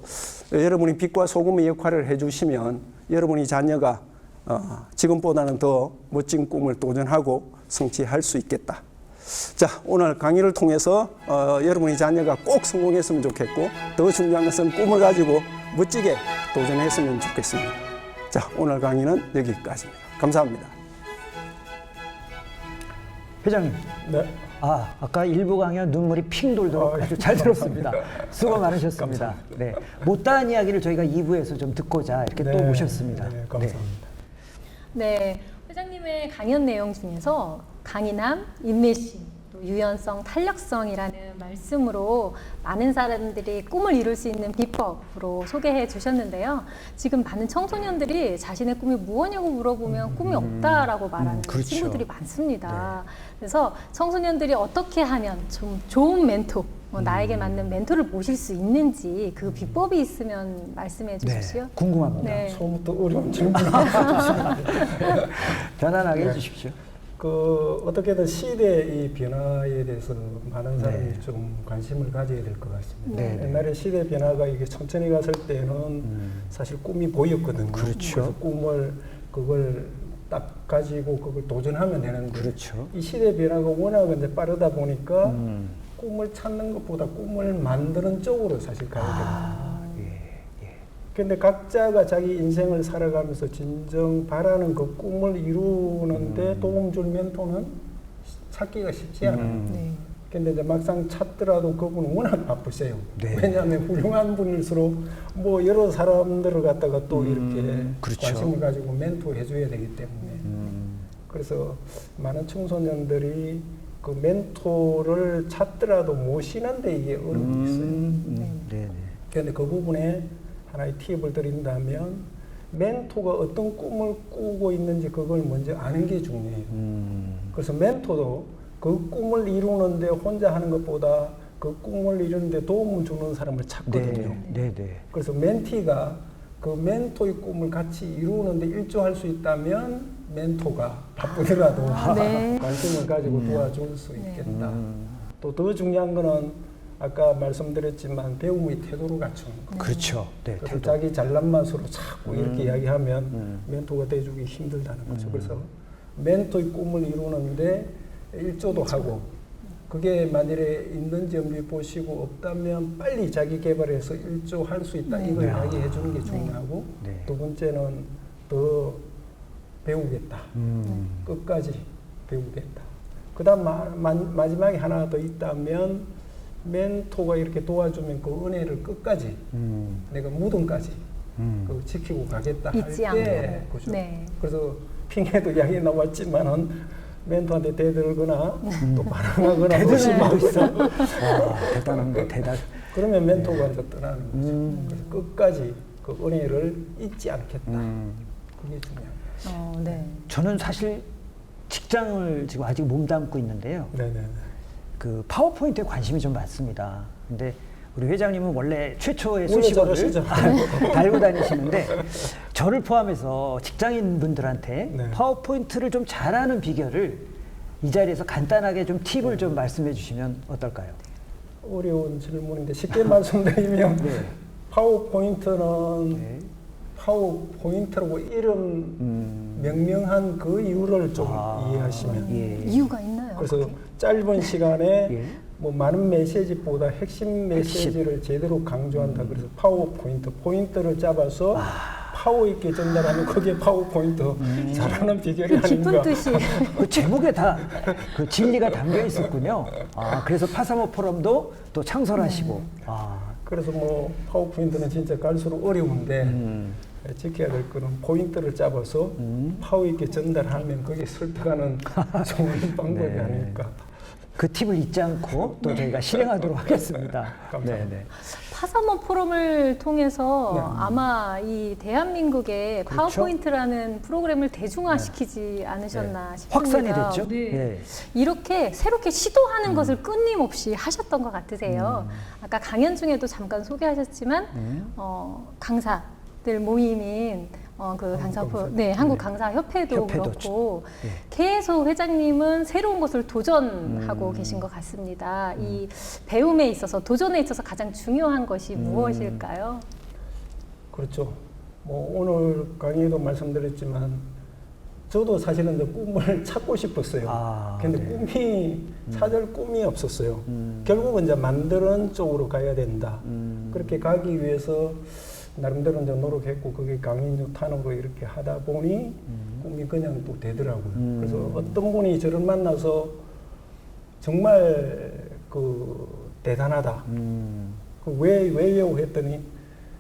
여러분이 빛과 소금의 역할을 해주시면 여러분이 자녀가 지금보다는 더 멋진 꿈을 도전하고 성취할 수 있겠다. 자, 오늘 강의를 통해서 여러분의 자녀가 꼭 성공했으면 좋겠고 더 중요한 것은 꿈을 가지고 멋지게 도전했으면 좋겠습니다. 자, 오늘 강의는 여기까지입니다. 감사합니다. 회장님. 네. 아까 일부 강의 눈물이 핑 돌도록 아주 잘 들었습니다. 수고 많으셨습니다. 네. 못다한 이야기를 저희가 2부에서 좀 듣고자 이렇게 또 모셨습니다. 네, 감사합니다. 네, 회장님의 강연 내용 중에서 강인함, 인내심, 또 유연성, 탄력성이라는 말씀으로 많은 사람들이 꿈을 이룰 수 있는 비법으로 소개해 주셨는데요. 지금 많은 청소년들이 자신의 꿈이 무엇이냐고 물어보면 꿈이 없다라고 말하는 그렇죠. 친구들이 많습니다. 그래서 청소년들이 어떻게 하면 좀 좋은 멘토, 나에게 맞는 멘토를 모실 수 있는지 그 비법이 있으면 말씀해 주십시오. 네, 궁금합니다. 네. 처음부터 어려운 질문을 편안하게 해주십시오. 그 어떻게든 시대의 이 변화에 대해서 많은 사람이 좀 관심을 가져야 될 것 같습니다. 네. 옛날에 시대 변화가 이게 천천히 갔을 때는 사실 꿈이 보였거든요. 그렇죠. 그래서 꿈을 그걸 딱 가지고 그걸 도전하면 되는데 그렇죠. 이 시대 변화가 워낙 이제 빠르다 보니까 꿈을 찾는 것보다 꿈을 만드는 쪽으로 사실 가야 됩니다. 그런데 각자가 자기 인생을 살아가면서 진정 바라는 그 꿈을 이루는데 도움 줄 멘토는 찾기가 쉽지 않아요. 근데 이제 막상 찾더라도 그분은 워낙 바쁘세요. 네. 왜냐하면 훌륭한 분일수록 뭐 여러 사람들을 갖다가 또 이렇게 그렇죠. 관심을 가지고 멘토해 줘야 되기 때문에. 그래서 많은 청소년들이 그 멘토를 찾더라도 모시는데 이게 어려움이 있어요. 네. 그런데 그 부분에 하나의 팁을 드린다면 멘토가 어떤 꿈을 꾸고 있는지 그걸 먼저 아는 게 중요해요. 그래서 멘토도 그 꿈을 이루는데 혼자 하는 것보다 그 꿈을 이루는데 도움을 주는 사람을 찾거든요. 네, 네. 그래서 멘티가 그 멘토의 꿈을 같이 이루는데 일조할 수 있다면 멘토가 바쁘더라도 네. 관심을 가지고 도와줄 수 있겠다. 또 더 중요한 거는 아까 말씀드렸지만 배움의 태도를 갖추는 거. 그렇죠. 네, 그래서 태도. 자기 잘난 맛으로 자꾸 이렇게 이야기하면 멘토가 돼주기 힘들다는 거죠. 그래서 멘토의 꿈을 이루는데 일조도 하고 그게 만일에 있는지 없는지 보시고 없다면 빨리 자기 개발해서 일조할 수 있다. 이걸 네. 이야기해 주는 게 중요하고 네. 두 번째는 더 배우겠다. 끝까지 배우겠다. 그 다음 마지막에 하나 더 있다면 멘토가 이렇게 도와주면 그 은혜를 끝까지 내가 무덤까지 그 지키고 가겠다 잊지 할 때 않고. 그죠. 네. 그래서 핑계도 이야기 나왔지만은 멘토한테 대들거나 또 반항하거나 의심하고 있어. 대단한 거, 대단. 그러면 멘토가 이제 떠나는 거죠. 그래서 끝까지 그 은혜를 잊지 않겠다. 그게 중요해요. 네. 저는 사실 직장을 지금 아직 몸담고 있는데요. 네네네. 그 파워포인트에 관심이 좀 많습니다. 근데 우리 회장님은 원래 최초의 원래 수식어를 저러시죠. 달고 다니시는데 저를 포함해서 직장인 분들한테 네. 파워포인트를 좀 잘하는 비결을 이 자리에서 간단하게 좀 팁을 좀 말씀해 주시면 어떨까요? 어려운 질문인데 쉽게 말씀드리면 네. 파워포인트는 네. 파워포인트라고 이름 명명한 그 이유를 좀 이해하시면 예. 이유가 있나요? 그래서 그게? 짧은 시간에 예. 뭐 많은 메시지보다 핵심 메시지를 제대로 강조한다. 그래서 파워포인트, 포인트를 잡아서 파워 있게 전달하면 그게 파워포인트 잘하는 비결이 그 깊은 아닌가. 뜻이. 그 제목에 다 그 진리가 담겨 있었군요. 그래서 파사모 포럼도 또 창설하시고. 그래서 뭐 파워포인트는 진짜 갈수록 어려운데 지켜야 될 거는 포인트를 잡아서 파워 있게 전달하면 그게 설득하는 좋은 방법이 네. 아닐까. 그 팁을 잊지 않고 또 저희가 실행하도록 하겠습니다. 감사합니다. 네. 파사모 포럼을 통해서 네. 아마 이 대한민국의 그렇죠. 파워포인트라는 프로그램을 대중화시키지 않으셨나 싶습니다. 확산이 됐죠? 네. 예. 이렇게 새롭게 시도하는 것을 끊임없이 하셨던 것 같으세요. 아까 강연 중에도 잠깐 소개하셨지만 강사들 모임인 그 한국 강사 협회도 그렇고 예. 계속 회장님은 새로운 것을 도전하고 계신 것 같습니다. 이 배움에 있어서 도전에 있어서 가장 중요한 것이 무엇일까요? 그렇죠. 뭐 오늘 강의에도 말씀드렸지만 저도 사실은 이제 꿈을 찾고 싶었어요. 근데 네. 꿈이 찾을 꿈이 없었어요. 결국은 이제 만드는 쪽으로 가야 된다. 그렇게 가기 위해서 나름대로 이제 노력했고 그게 강의 뉴탄으로 이렇게 하다 보니 꿈이 그냥 또 되더라고요. 그래서 어떤 분이 저를 만나서 정말 그 대단하다. 왜요? 했더니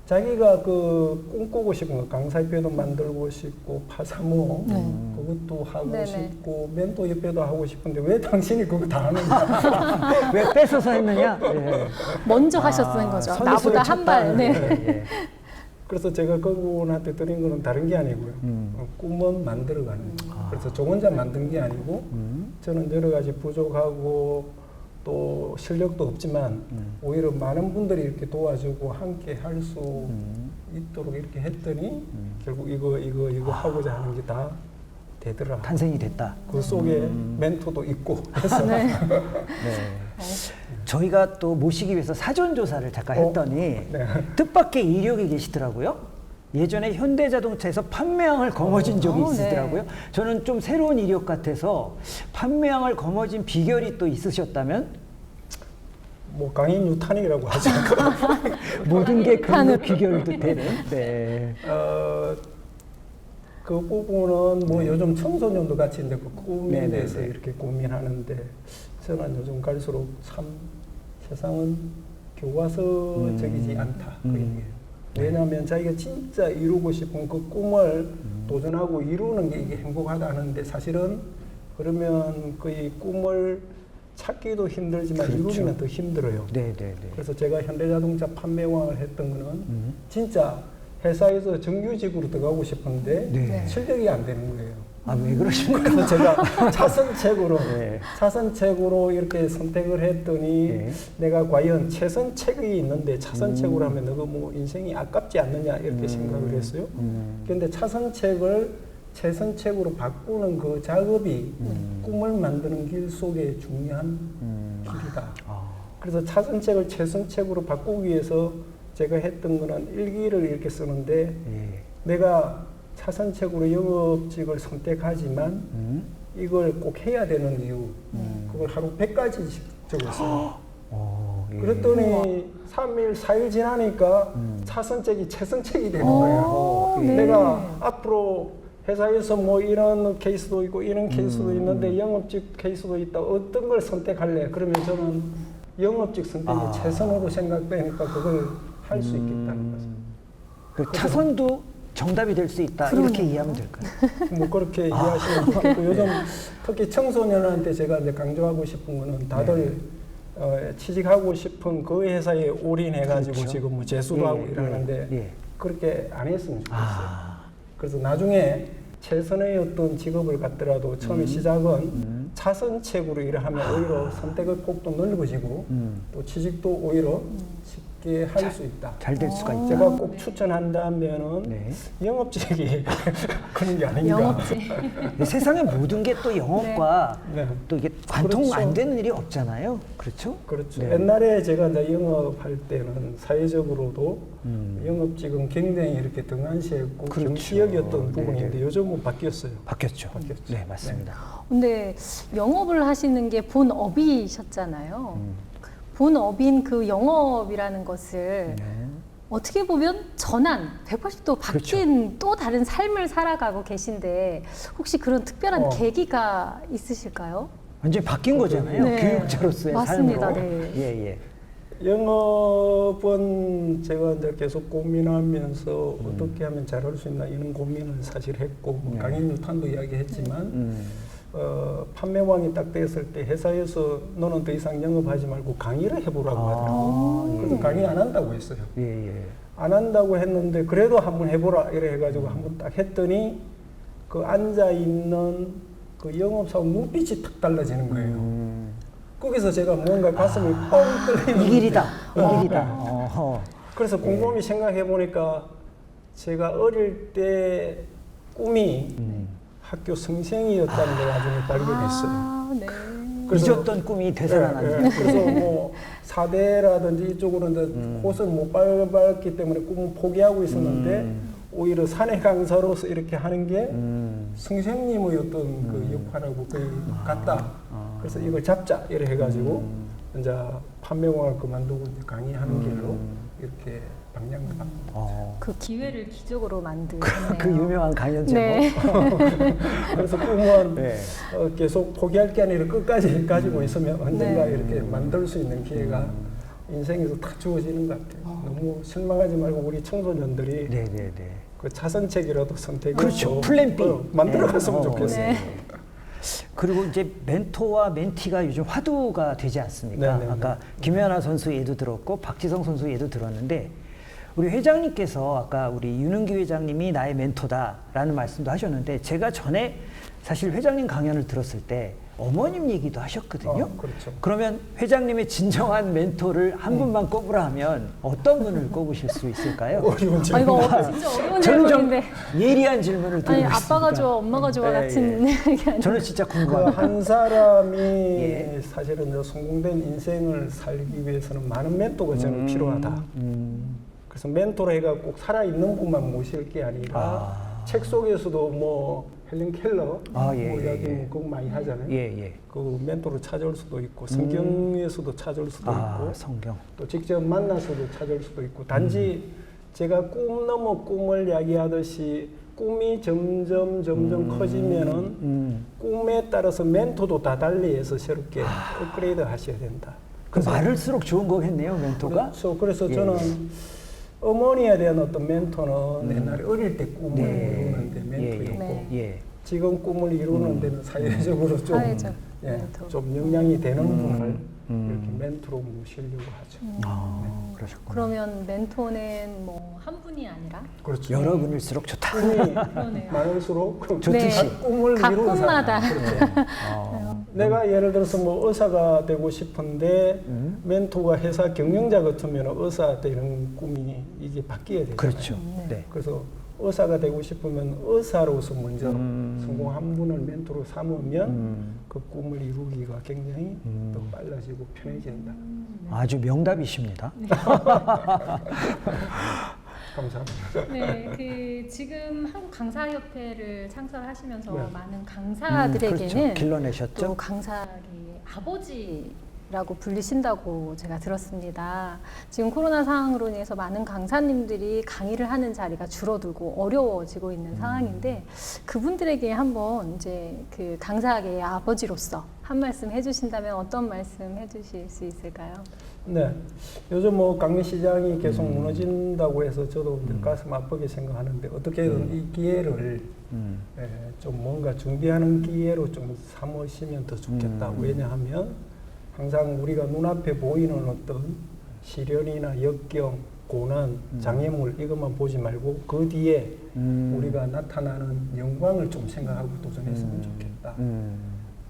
자기가 그 꿈꾸고 싶은 거 강사협회도 만들고 싶고 파사모 그것도 하고 네네. 싶고 멘토 협회도 하고 싶은데 왜 당신이 그거 다 하는가? 왜 뺏어서 했느냐? 예. 먼저 하셨는 거죠. 선수를 나보다 한 발. 쳤다는 네. 거예요. 예. 그래서 제가 그분한테 드린 거는 다른 게 아니고요. 꿈은 만들어가는 거예요. 그래서 저 혼자 만든 게 아니고 저는 여러 가지 부족하고 또 실력도 없지만 오히려 많은 분들이 이렇게 도와주고 함께 할 수 있도록 이렇게 했더니 결국 이거 하고자 하는 게 다 되더라. 탄생이 됐다. 그 속에 멘토도 있고 해서 네. 저희가 또 모시기 위해서 사전 조사를 잠깐 했더니 네. 뜻밖의 이력이 계시더라고요. 예전에 현대자동차에서 판매왕을 거머쥔 적이 네. 있으시더라고요. 저는 좀 새로운 이력 같아서 판매왕을 거머쥔 비결이 또 있으셨다면 뭐 강인 유탄이라고 하죠. 모든 게 근거 비결도 되는. 네. 그 부분은 뭐 요즘 청소년도 같이 이제 그 꿈에 네네네. 대해서 이렇게 고민하는데 저는 요즘 갈수록 참 세상은 교과서적이지 않다. 그 얘기예요. 왜냐하면 자기가 진짜 이루고 싶은 그 꿈을 도전하고 이루는 게 이게 행복하다 하는데 사실은 그러면 그 이 꿈을 찾기도 힘들지만 그렇죠. 이루기는 더 힘들어요. 네네네. 그래서 제가 현대자동차 판매왕을 했던 거는 진짜 회사에서 정규직으로 들어가고 싶은데 네. 실력이 안 되는 거예요. 아, 왜 그러십니까? 그래서 제가 차선책으로 네. 차선책으로 이렇게 선택을 했더니 네. 내가 과연 최선책이 있는데 차선책으로 하면 너가 뭐 인생이 아깝지 않느냐 이렇게 생각을 했어요. 그런데 차선책을 최선책으로 바꾸는 그 작업이 꿈을 만드는 길 속에 중요한 길이다. 그래서 차선책을 최선책으로 바꾸기 위해서 제가 했던 거는 일기를 이렇게 쓰는데 내가 차선책으로 영업직을 선택하지만 이걸 꼭 해야 되는 이유 그걸 하루 100가지씩 적었어요. 예. 그랬더니 3일, 4일 지나니까 차선책이 최선책이 되는 거예요. 네. 내가 앞으로 회사에서 뭐 이런 케이스도 있고 이런 케이스도 있는데 영업직 케이스도 있다. 어떤 걸 선택할래? 그러면 저는 영업직 선택이 최선으로 생각되니까 그걸 할 수 있겠다는 거죠. 그 차선도 정답이 될 수 있다. 이렇게 이해하면 될까요? 뭐 그렇게 이해하시면 좋겠고 요즘 특히 청소년한테 제가 이제 강조하고 싶은 거는 다들 취직하고 싶은 그 회사에 올인해가지고 그렇죠. 지금 뭐 재수도 하고 이러는데 그렇게 안 했으면 좋겠어요. 그래서 나중에 최선의 어떤 직업을 갖더라도 처음에 시작은 차선책으로 일을 하면 오히려 선택의 폭도 넓어지고 또 취직도 오히려 쉽게 할 수 있다. 잘 될 수가 있다. 제가 꼭 추천한다면은 네. 영업직이 그런 게 아닌가. 영업직. 세상의 모든 게 또 영업과 네. 또 이게 관통 그렇죠. 안 되는 일이 없잖아요. 그렇죠? 그렇죠. 네. 옛날에 제가 이제 영업할 때는 사회적으로도 영업직은 굉장히 이렇게 등한시했고 그렇죠. 경시역이었던 네, 부분인데 요즘은 바뀌었어요. 바뀌었죠. 바뀌었죠. 네, 맞습니다. 근데 영업을 하시는 게 본업이셨잖아요. 본업인 그 영업이라는 것을 네. 어떻게 보면 전환, 180도 바뀐 또 다른 삶을 살아가고 계신데 혹시 그런 특별한 계기가 있으실까요? 완전히 바뀐 거잖아요. 네. 교육자로서의 맞습니다. 삶으로. 네. 예, 예. 영업은 제가 이제 계속 고민하면서 어떻게 하면 잘할 수 있나 이런 고민을 사실 했고 뭐 강연 유탄도 이야기했지만 판매왕이 딱 됐을 때 회사에서 너는 더 이상 영업하지 말고 강의를 해보라고 하더라고요. 그래서 강의 안 한다고 했어요. 예, 예. 안 한다고 했는데 그래도 한번 해보라 이래 해가지고 한번 딱 했더니 그 앉아 있는 그 영업사원 눈빛이 탁 달라지는 거예요. 거기서 제가 뭔가 가슴이 뻥 뚫리는 이 길이다. 이 어. 길이다. 어허. 그래서 곰곰이 생각해 보니까 제가 어릴 때 꿈이 학교 선생이었다는 걸 나중에 발견했어요. 아, 네. 잊었던 꿈이 되살아났네요. 그래서 뭐 사대라든지 이쪽으로 이제 곳을 못 밟았기 때문에 꿈을 포기하고 있었는데 오히려 사내 강사로서 이렇게 하는 게 선생님의 어떤 그 역할하고 거의 같다. 그래서 이걸 잡자 이래 해가지고 이제 판매왕을 그만두고 이제 강의하는 길로 이렇게 방향을 바꾼 그 기회를 기적으로 만드네요. 그 유명한 강연 제목. 네. 그래서 꿈은 네. 계속 포기할 게 아니라 끝까지 가지고 있으면 언젠가 이렇게 만들 수 있는 기회가 인생에서 딱 주어지는 것 같아요. 너무 실망하지 말고 우리 청소년들이 네, 네, 네. 그 차선책이라도 선택해서 그렇죠. 플랜 B. 만들어갔으면 네. 좋겠어요. 네. 그리고 이제 멘토와 멘티가 요즘 화두가 되지 않습니까? 네네. 아까 김연아 선수 예도 들었고 박지성 선수 예도 들었는데 우리 회장님께서 아까 우리 윤은기 회장님이 나의 멘토다라는 말씀도 하셨는데 제가 전에 사실 회장님 강연을 들었을 때 어머님 얘기도 하셨거든요. 그렇죠. 그러면 회장님의 진정한 멘토를 한 분만 꼽으라 하면 어떤 분을 꼽으실 수 있을까요? 어려운 아, 질문. 이거 진짜 어려운 저는 좀 질문인데. 예리한 질문을 드리고 아니, 있습니다. 아빠가 좋아, 엄마가 좋아 예, 같은 얘기 아니에요? 저는 진짜 그 궁금합니다. 한 사람이 예. 사실은 이제 성공된 인생을 살기 위해서는 많은 멘토가 저는 필요하다. 그래서 멘토로 해가 꼭 살아있는 분만 모실 게 아니라 책 속에서도 뭐 헬렌 켈러 아, 예, 뭐 예, 이야기 예. 그거 많이 하잖아요. 예, 예. 그 멘토를 찾아올 수도 있고 성경에서도 찾아올 수도 있고 성경. 또 직접 만나서도 찾아올 수도 있고 단지 제가 꿈 넘어 꿈을 이야기하듯이 꿈이 점점 커지면은 꿈에 따라서 멘토도 다 달리해서 새롭게 업그레이드 하셔야 된다. 그 많을수록 좋은 거겠네요, 멘토가? 그렇죠. 그래서 예. 저는 어머니에 대한 어떤 멘토는 옛날에 어릴 때 꿈을 이루는데 멘토였고 네. 예. 지금 꿈을 이루는 데는 사회적으로 좀, 사회적 예, 멘토. 좀 영향이 되는 분을 이렇게 멘토로 모시려고 하죠. 그러셨구나. 그러면 멘토는 뭐 한 분이 아니라 그렇죠. 여러분일수록 좋다. 꿈이 그러네요. 많을수록 좋듯이. 각 꿈을 각 이루는 꿈마다. 사람. 그렇죠. 내가 예를 들어서 뭐 의사가 되고 싶은데 멘토가 회사 경영자 같으면 의사 되는 꿈이 이게 바뀌어야 되잖아요. 그렇죠. 네. 그래서 의사가 되고 싶으면 의사로서 먼저 성공한 분을 멘토로 삼으면 그 꿈을 이루기가 굉장히 더 빨라지고 편해진다. 아주 명답이십니다. 감사합니다. 네, 그 지금 한국 강사협회를 창설하시면서 네. 많은 강사들에게는 그렇죠. 길러내셨죠. 또 강사의 아버지라고 불리신다고 제가 들었습니다. 지금 코로나 상황으로 인해서 많은 강사님들이 강의를 하는 자리가 줄어들고 어려워지고 있는 상황인데 그분들에게 한번 이제 그 강사계의 아버지로서 한 말씀 해주신다면 어떤 말씀 해주실 수 있을까요? 네, 요즘 뭐 강의 시장이 계속 무너진다고 해서 저도 가슴 아프게 생각하는데 어떻게든 이 기회를 좀 뭔가 준비하는 기회로 좀 삼으시면 더 좋겠다. 왜냐하면 항상 우리가 눈앞에 보이는 어떤 시련이나 역경, 고난, 장애물 이것만 보지 말고 그 뒤에 우리가 나타나는 영광을 좀 생각하고 도전했으면 좋겠다.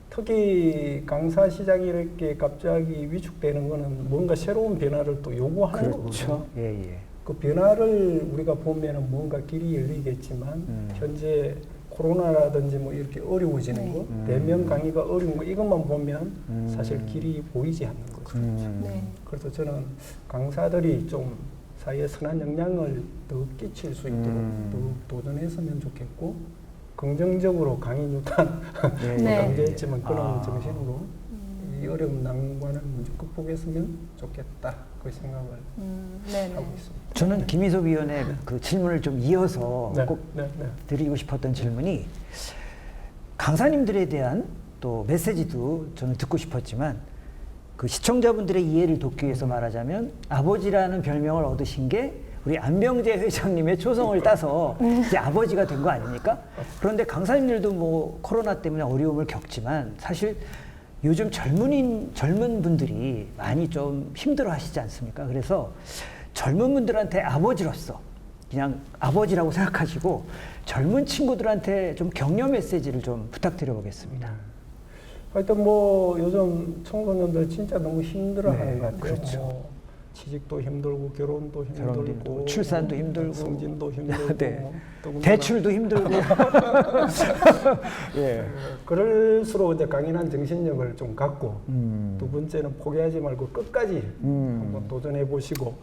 특히 강사 시장이 이렇게 갑자기 위축되는 거는 뭔가 새로운 변화를 또 요구하는 그렇죠. 거거든요. 예. 그 변화를 우리가 보면은 뭔가 길이 열리겠지만 현재 코로나라든지 뭐 이렇게 어려워지는 거, 대면 강의가 어려운 거 이것만 보면 사실 길이 보이지 않는 거죠. 네. 그래서 저는 강사들이 좀 사회에 선한 영향을 더 끼칠 수 있도록 더 도전했으면 좋겠고 긍정적으로 강의 유탄 네. 강조했지만 그런 정신으로 이 어려운 난관을 먼저 극복했으면 좋겠다 그 생각을 네네. 하고 있습니다. 저는 김희섭 위원의 그 질문을 좀 이어서 꼭 네. 드리고 싶었던 질문이 강사님들에 대한 또 메시지도 저는 듣고 싶었지만 그 시청자분들의 이해를 돕기 위해서 말하자면 아버지라는 별명을 얻으신 게 우리 안병재 회장님의 초성을 따서 이제 아버지가 된 거 아닙니까? 그런데 강사님들도 뭐 코로나 때문에 어려움을 겪지만 사실 요즘 젊은 분들이 많이 좀 힘들어 하시지 않습니까? 그래서 젊은 분들한테 아버지로서 그냥 아버지라고 생각하시고 젊은 친구들한테 좀 격려 메시지를 좀 부탁드려 보겠습니다. 하여튼 뭐 요즘 청소년들 진짜 너무 힘들어하는 것 같아요. 그렇죠. 뭐 취직도 힘들고 결혼도 힘들고 출산도 힘들고 승진도 힘들고 네. 더군다나 대출도 힘들고 예. 그럴수록 이제 강인한 정신력을 좀 갖고 두 번째는 포기하지 말고 끝까지 한번 도전해 보시고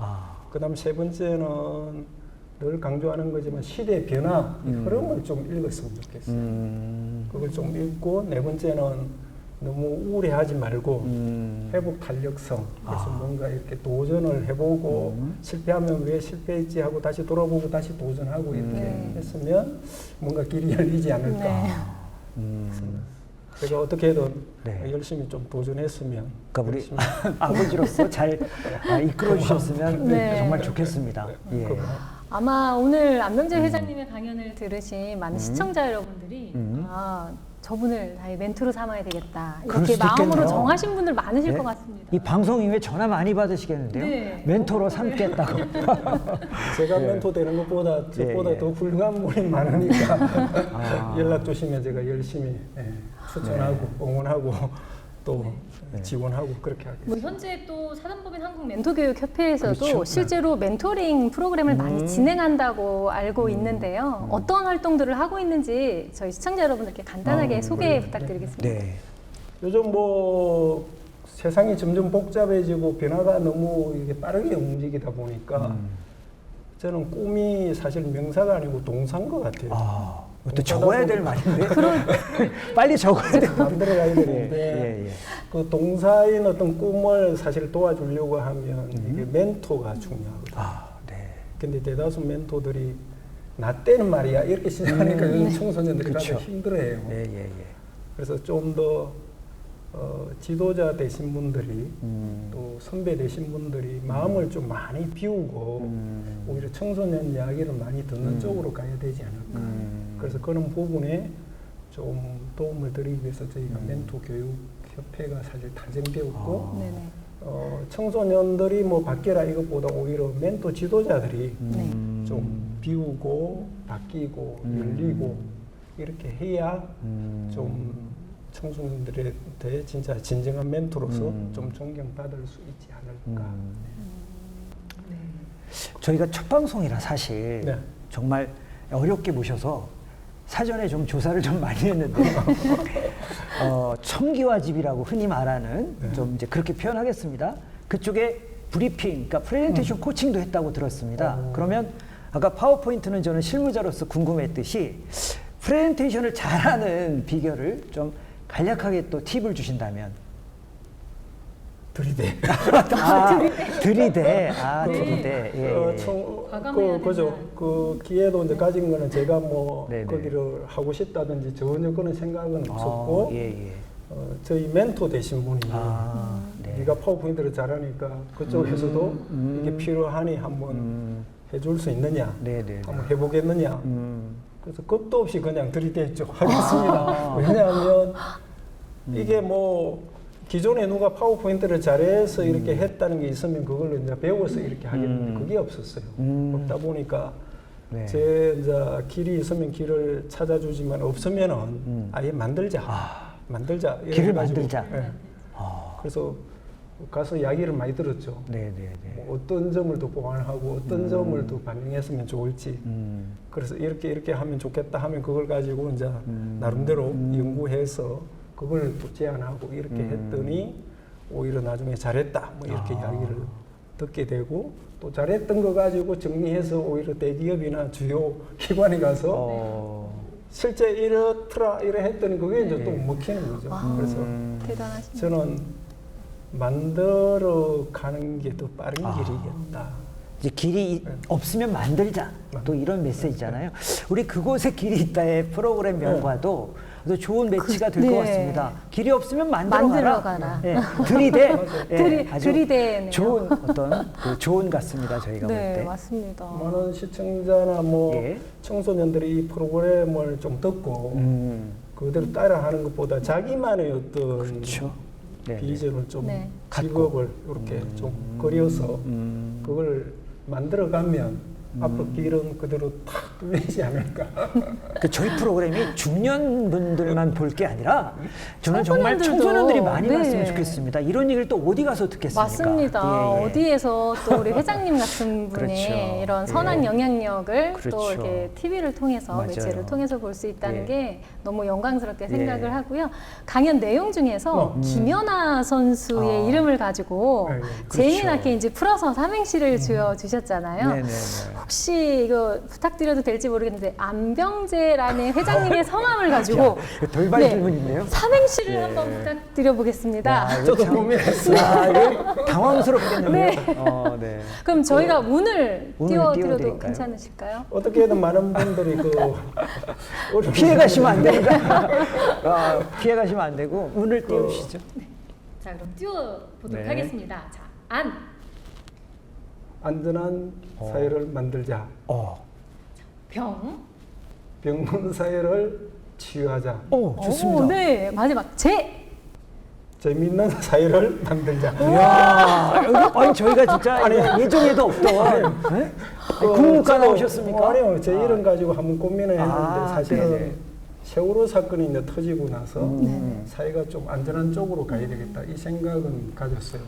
그다음 세 번째는 늘 강조하는 거지만 시대 변화 이 흐름을 좀 읽었으면 좋겠어요. 그걸 좀 읽고 네 번째는 너무 우울해하지 말고 회복 탄력성 그래서 뭔가 이렇게 도전을 해보고 실패하면 왜 실패했지 하고 다시 돌아보고 다시 도전하고 이렇게 했으면 뭔가 길이 열리지 않을까. 제가 어떻게든 열심히 좀 도전했으면 그러니까 우리 아버지로서 잘 이끌어 주셨으면 네. 정말 좋겠습니다. 예. 아마 오늘 안병재 회장님의 강연을 들으신 많은 시청자 여러분들이 저분을 나의 멘토로 삼아야 되겠다 그럴 이렇게 수도 마음으로 있겠네요. 정하신 분들 많으실 네? 것 같습니다. 이 방송 이후에 전화 많이 받으시겠는데요? 네. 멘토로 삼겠다고. 제가 멘토 되는 것보다 저보다 더 훌륭한 분이 많으니까 연락 주시면 제가 열심히 추천하고 응원하고 또 지원하고 그렇게 하겠습니다. 뭐 현재 또 사단법인 한국 멘토교육협회에서도 그렇죠. 실제로 멘토링 프로그램을 많이 진행한다고 알고 있는데요. 어떤 활동들을 하고 있는지 저희 시청자 여러분들께 간단하게 소개 부탁드리겠습니다. 네. 요즘 뭐 세상이 점점 복잡해지고 변화가 너무 이게 빠르게 움직이다 보니까 저는 꿈이 사실 명사가 아니고 동사인 것 같아요. 또 적어야 될 말인데. 빨리 적어야 돼. 만들어가야 되는데 그 동사인 어떤 꿈을 사실 도와주려고 하면 이게 멘토가 중요하거든요. 근데 대다수 멘토들이 나 때는 말이야 이렇게 시작하니까 요즘 청소년들이 그렇죠. 다들 힘들어해요. 그래서 좀 더 지도자 되신 분들이 또 선배 되신 분들이 마음을 좀 많이 비우고 오히려 청소년 이야기를 많이 듣는 쪽으로 가야 되지 않을까. 그래서 그런 부분에 좀 도움을 드리기 위해서 저희가 멘토 교육 협회가 사실 탄생되었고 네네. 청소년들이 뭐 바뀌라 이것보다 오히려 멘토 지도자들이 네. 좀 비우고 바뀌고 열리고 이렇게 해야 좀 청소년들에 대해 진짜 진정한 멘토로서 좀 존경받을 수 있지 않을까. 저희가 첫 방송이라 사실 네. 정말 어렵게 모셔서 사전에 좀 조사를 좀 많이 했는데 청기화집이라고 흔히 말하는 좀 이제 그렇게 표현하겠습니다. 그쪽에 브리핑, 그러니까 프레젠테이션 코칭도 했다고 들었습니다. 그러면 아까 파워포인트는 저는 실무자로서 궁금했듯이 프레젠테이션을 잘하는 비결을 좀 간략하게 또 팁을 주신다면. 들이대. 들이대. 예. 과감해야 그죠. 그 기회도 이제 가진 거는 제가 뭐 네네. 거기를 하고 싶다든지 전혀 그런 생각은 없었고, 예. 저희 멘토 되신 분이 네. 네가 파워포인트를 잘하니까 그쪽에서도 이게 필요하니 한번 해줄 수 있느냐, 네네. 한번 해보겠느냐. 그래서 겁도 없이 그냥 들이댔죠. 하겠습니다. 왜냐하면 이게 뭐 기존에 누가 파워포인트를 잘해서 이렇게 했다는 게 있으면 그걸로 이제 배워서 이렇게 하겠는데 그게 없었어요. 없다 보니까 네. 제 이제 길이 있으면 길을 찾아주지만 없으면은 아예 만들자. 만들자. 이래 길을 가지고, 만들자. 예. 그래서 가서 이야기를 많이 들었죠. 네네네. 뭐 어떤 점을 더 보완하고 어떤 점을 더 반영했으면 좋을지. 그래서 이렇게 하면 좋겠다 하면 그걸 가지고 이제 나름대로 연구해서 그걸 또 제안하고 이렇게 했더니 오히려 나중에 잘했다 뭐 이렇게 이야기를 듣게 되고 또 잘했던 거 가지고 정리해서 오히려 대기업이나 주요 기관에 가서 실제 이렇더라 이래 했더니 그게 이제 또 먹히는 거죠. 그래서 대단하십니다. 저는 만들어 가는 게 더 빠른 길이겠다. 이제 길이 없으면 만들자. 또 이런 메시지잖아요. 우리 그곳에 길이 있다의 프로그램 명과도 아주 좋은 매치가 될 것 네. 같습니다. 길이 없으면 만들어 가라. 예, 들이대. 아주 들이대네요. 좋은 어떤 그 조언 같습니다. 저희가 볼 네, 때. 맞습니다. 많은 시청자나 뭐 예. 청소년들이 이 프로그램을 좀 듣고 그대로 따라하는 것보다 자기만의 어떤 그렇죠. 네. 비전을 좀 네. 직업을 이렇게 좀 그려서 그걸 만들어가면 앞으로 길은 그대로 탁 뚫리지 않을까. 그 저희 프로그램이 중년 분들만 볼 게 아니라 저는 정말 청소년들도, 청소년들이 많이 네. 봤으면 좋겠습니다. 이런 얘기를 또 어디 가서 듣겠습니까? 맞습니다. 예, 예. 어디에서 또 우리 회장님 같은 분의 그렇죠. 이런 선한 예. 영향력을 또 그렇죠. 이렇게 TV를 통해서 맞아요. 매체를 통해서 볼 수 있다는 예. 게 너무 영광스럽게 생각을 예. 하고요. 강연 내용 중에서 김연아 선수의 이름을 가지고 예, 예. 재미나게 이제 풀어서 삼행시를 주셨잖아요. 네네네. 혹시 이거 부탁드려도 될지 모르겠는데 안병재라는 회장님의 성함을 가지고 이거 돌발 네, 질문인데요. 삼행시를 예. 한번 부탁드려 보겠습니다. 야, 이거 저도 참- 고민했어요. 야, 이거 당황스럽겠는데요. 네. 네. 그럼 저희가 운을 운을 띄워드려도 띄워드릴까요? 괜찮으실까요? 어떻게든 많은 분들이 그 피해 가시면 안 됩니다. 피해 가시면 안 되고 운을 띄우시죠. 자, 그럼 띄워보도록 네. 하겠습니다. 자, 안, 안전한 사회를 만들자. 병, 병든 사회를 치유하자. 좋습니다. 오, 네, 마지막 재. 재미있는 사회를 만들자. 이야, 아니 저희가 진짜 예정에도 없던 네? 국문과 나오셨습니까? 아니요, 제 이름 가지고 한번 고민을 했는데 사실은 네네. 세월호 사건이 이제 터지고 나서 사회가 좀 안전한 쪽으로 가야 되겠다 이 생각은 가졌어요.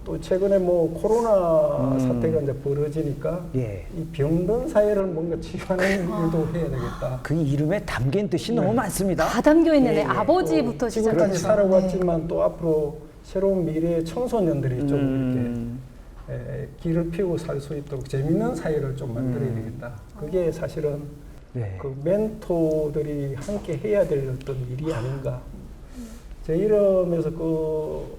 또 최근에 뭐 코로나 사태가 이제 벌어지니까 예. 이 병든 사회를 뭔가 치유하는 일도 해야 되겠다. 그 이름에 담긴 뜻이 너무 많습니다. 다 담겨 있는데 예, 예. 아버지부터 지금까지 시작해서 살아왔지만 또 앞으로 새로운 미래의 청소년들이 좀 이렇게 길을 피우고 살 수 있도록 재밌는 사회를 좀 만들어야 되겠다. 그게 사실은 네. 그 멘토들이 함께 해야 될 어떤 일이 아닌가. 제 이름에서 그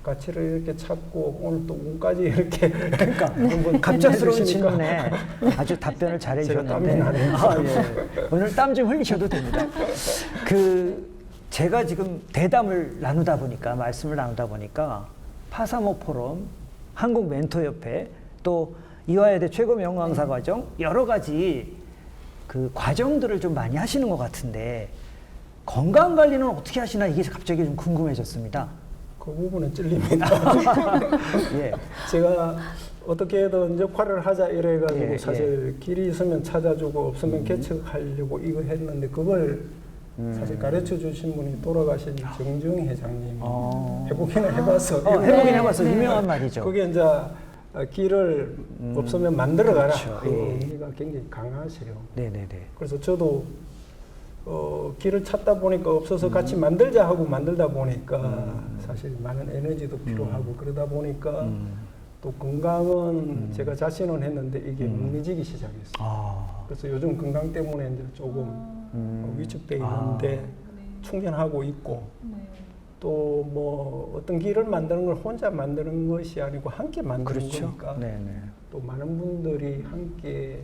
가치를 이렇게 찾고 오늘 또 운까지 이렇게 그러니까 한번 갑작스러운 해주시니까 질문에 아주 답변을 잘 제가 해주셨는데 땀이 나네요. 예. 오늘 땀 좀 흘리셔도 됩니다. 그 제가 지금 대담을 나누다 보니까 말씀을 나누다 보니까 파사모 포럼, 한국 멘토협회 또 이화여대 최고 명강사 과정 여러 가지 그 과정들을 좀 많이 하시는 것 같은데 건강 관리는 어떻게 하시나 이게 갑자기 좀 궁금해졌습니다. 그 부분은 찔립니다. 예. 제가 어떻게든 역할을 하자 이래가지고 예, 사실 길이 있으면 찾아주고 없으면 개척하려고 이거 했는데 그걸 사실 가르쳐 주신 분이 돌아가신 정중 회장님 해보기는 해봐서 해보긴 해봐서 유명한 말이죠. 그게 이제 길을 없으면 만들어가라. 그렇죠. 그 예. 의미가 굉장히 강하세요. 네네네. 그래서 저도 길을 찾다 보니까 없어서 같이 만들자 하고 만들다 보니까 사실 많은 에너지도 필요하고 그러다 보니까 또 건강은 제가 자신은 했는데 이게 뭉개지기 시작했어요. 아, 그래서 요즘 건강 때문에 이제 조금 위축돼 있는데 충전하고 있고 또 뭐 어떤 길을 만드는 걸 혼자 만드는 것이 아니고 함께 만드는 그렇죠. 거니까 네네. 또 많은 분들이 함께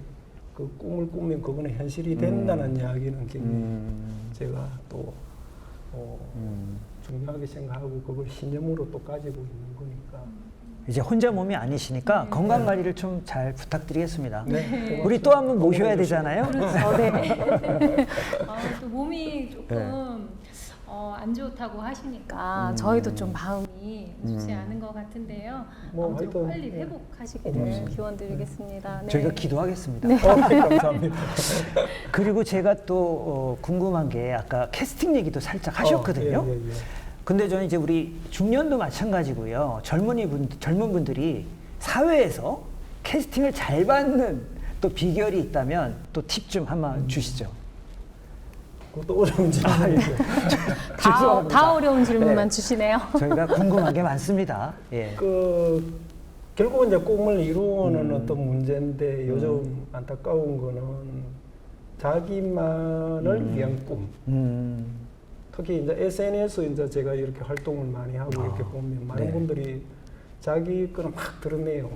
그 꿈을 꾸면 그거는 현실이 된다는 이야기는 굉장히 제가 또 중요하게 생각하고 그걸 신념으로 또 가지고 있는 거니까. 이제 혼자 몸이 아니시니까 건강 관리를 좀 잘 부탁드리겠습니다. 네. 우리 또 한 번 모셔야 되잖아요. 그렇죠. 네. 또 몸이 조금 안 좋다고 하시니까 저희도 좀 마음이 좋지 않은 것 같은데요. 뭐 아무쪼 하여튼, 빨리 네. 회복하시기를 기원드리겠습니다. 네. 저희가 기도하겠습니다. 감사합니다. 그리고 제가 또 궁금한 게 아까 캐스팅 얘기도 살짝 하셨거든요. 예. 근데 저는 이제 우리 중년도 마찬가지고요. 젊은 분들이 사회에서 캐스팅을 잘 받는 또 비결이 있다면 또 팁 좀 한번 주시죠. 그것도 어려운 질문이죠. 다 어려운 질문만 네. 주시네요. 저희가 궁금한 게 많습니다. 예. 결국은 이제 꿈을 이루는 어떤 문제인데 요즘 안타까운 거는 자기만을 위한 꿈. 특히 이제 SNS 이제 제가 이렇게 활동을 많이 하고 이렇게 보면 많은 네. 분들이 자기 거는 막 드러내요.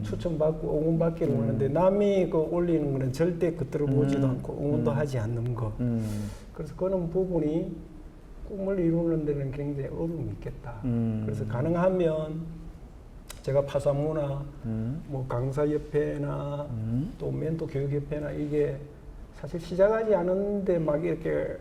추천받고 응원받기를 원하는데 남이 그 올리는 거는 절대 겉들어 보지도 않고 응원도 하지 않는 거. 그래서 그런 부분이 꿈을 이루는 데는 굉장히 어려움이 있겠다. 그래서 가능하면 제가 파사무나 뭐 강사협회나 또 멘토 교육협회나 이게 사실 시작하지 않은데 막 이렇게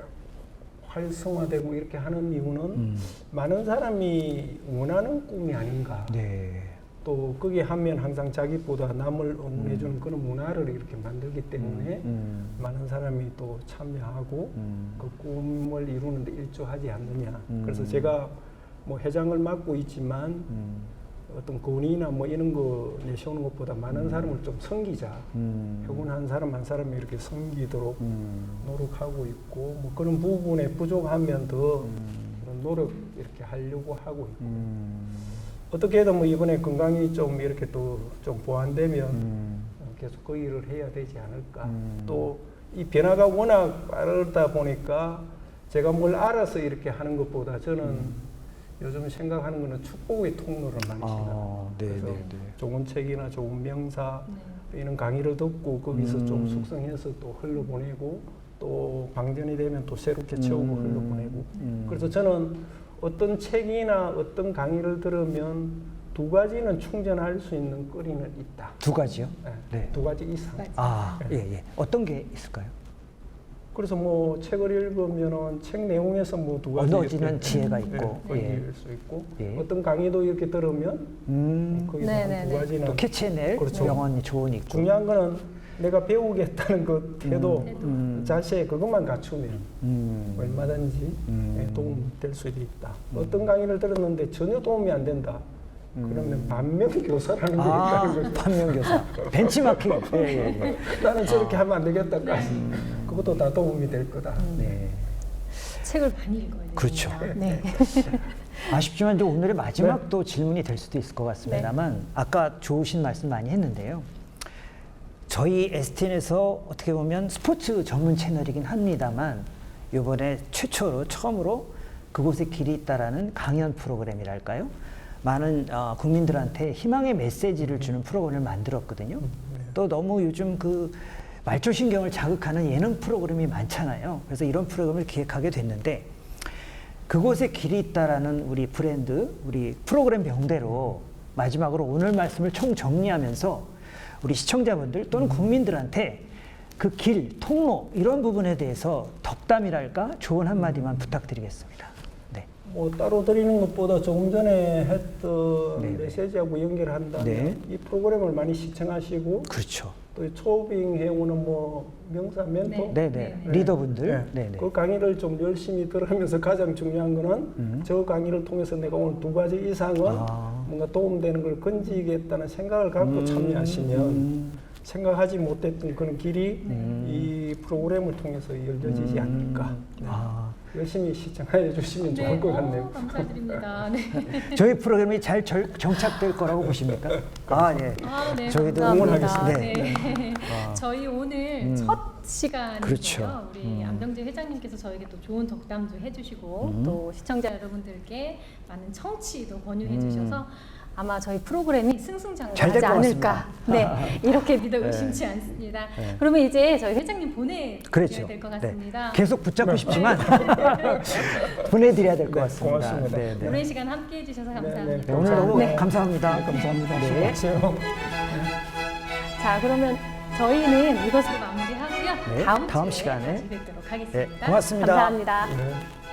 활성화되고 이렇게 하는 이유는 많은 사람이 원하는 꿈이 아닌가. 네. 또 거기에 하면 항상 자기보다 남을 응원해주는 그런 문화를 이렇게 만들기 때문에 많은 사람이 또 참여하고 그 꿈을 이루는 데 일조하지 않느냐. 그래서 제가 뭐 회장을 맡고 있지만 어떤 권위나 뭐 이런 거 내세우는 것보다 많은 사람을 좀 섬기자. 혹은 한 사람 한 사람이 이렇게 섬기도록 노력하고 있고 뭐 그런 부분에 부족하면 더 노력 이렇게 하려고 하고 있고 어떻게든 뭐 이번에 건강이 좀 이렇게 또 좀 보완되면 계속 그 일을 해야 되지 않을까. 또 이 변화가 워낙 빠르다 보니까 제가 뭘 알아서 이렇게 하는 것보다 저는 요즘 생각하는 거는 축복의 통로를 많이 생각합니다. 그래서 좋은 책이나 좋은 명사 이런 강의를 듣고 거기서 좀 숙성해서 또 흘러보내고 또 방전이 되면 또 새롭게 채우고 흘러보내고 그래서 저는 어떤 책이나 어떤 강의를 들으면 두 가지는 충전할 수 있는 거리는 있다. 두 가지요? 네, 네. 두 가지 이상. 아, 예. 어떤 게 있을까요? 그래서 뭐 책을 읽으면은 책 내용에서 뭐 두 가지 얻어지는 이렇게, 지혜가 있고, 얻을 수 있고 예. 어떤 강의도 이렇게 들으면 거기서 한 두 가지는 또 캐치해낼 그렇죠. 명언이 조언이 있고. 중요한 거는 내가 배우겠다는 그 태도, 자세 그것만 갖추면 얼마든지 도움 될 수도 있다. 어떤 강의를 들었는데 전혀 도움이 안 된다. 그러면 반면교사라는 게 있다는 거죠. 반면교사. 벤치마킹. 예. 나는 저렇게 하면 안 되겠다까지. 그것도 다 도움이 될 거다. 네. 책을 많이 읽어야 돼요. 그렇죠. 네. 아쉽지만 이제 오늘의 마지막 또 질문이 될 수도 있을 것 같습니다만 네. 아까 좋으신 말씀 많이 했는데요. 저희 STN에서 어떻게 보면 스포츠 전문 채널이긴 합니다만 이번에 처음으로 그곳에 길이 있다라는 강연 프로그램이랄까요? 많은 국민들한테 희망의 메시지를 주는 프로그램을 만들었거든요. 또 너무 요즘 그 말초신경을 자극하는 예능 프로그램이 많잖아요. 그래서 이런 프로그램을 기획하게 됐는데 그곳에 길이 있다라는 우리 브랜드, 우리 프로그램 명대로 마지막으로 오늘 말씀을 총 정리하면서 우리 시청자분들 또는 국민들한테 그 길, 통로 이런 부분에 대해서 덕담이랄까 좋은 한마디만 부탁드리겠습니다. 네. 뭐 따로 드리는 것보다 조금 전에 했던 네. 메시지하고 연결한다면 네. 이 프로그램을 많이 시청하시고 그렇죠. 또 초빙 해오는 뭐 명사 멘토 네네. 리더분들. 네네. 그 강의를 좀 열심히 들으면서 가장 중요한 거는 저 강의를 통해서 내가 오늘 2가지 이상은 뭔가 도움되는 걸 건지겠다는 생각을 갖고 참여하시면 생각하지 못했던 그런 길이 이 프로그램을 통해서 열려지지 않을까. 네. 열심히 시청해 주시면 좋을 것 같네요. 감사드립니다. 네. 저희 프로그램이 잘 정착될 거라고 보십니까? 예. 네, 저희도 감사합니다. 응원하겠습니다. 네. 저희 오늘 첫 시간이고요. 그렇죠. 우리 안병재 회장님께서 저에게 또 좋은 덕담도 해주시고 또 시청자 여러분들께 많은 청취도 권유해 주셔서 아마 저희 프로그램이 잘될 승승장구하지 것 않을까. 같습니다. 네, 이렇게 믿어 의심치 않습니다. 그러면 이제 저희 회장님 보내드려야 그렇죠. 될 것 네. 같습니다. 계속 붙잡고 싶지만 보내드려야 될 것 같습니다. 고맙습니다. 네, 네. 오랜 시간 함께해 주셔서 감사합니다. 네, 오늘 너무 네. 감사합니다. 감사합니다. 네. 수고하세요. 자, 그러면 저희는 이것으로 마무리하고요. 네, 다음 주에 시간에 다시 뵙도록 하겠습니다. 네, 고맙습니다. 감사합니다. 네.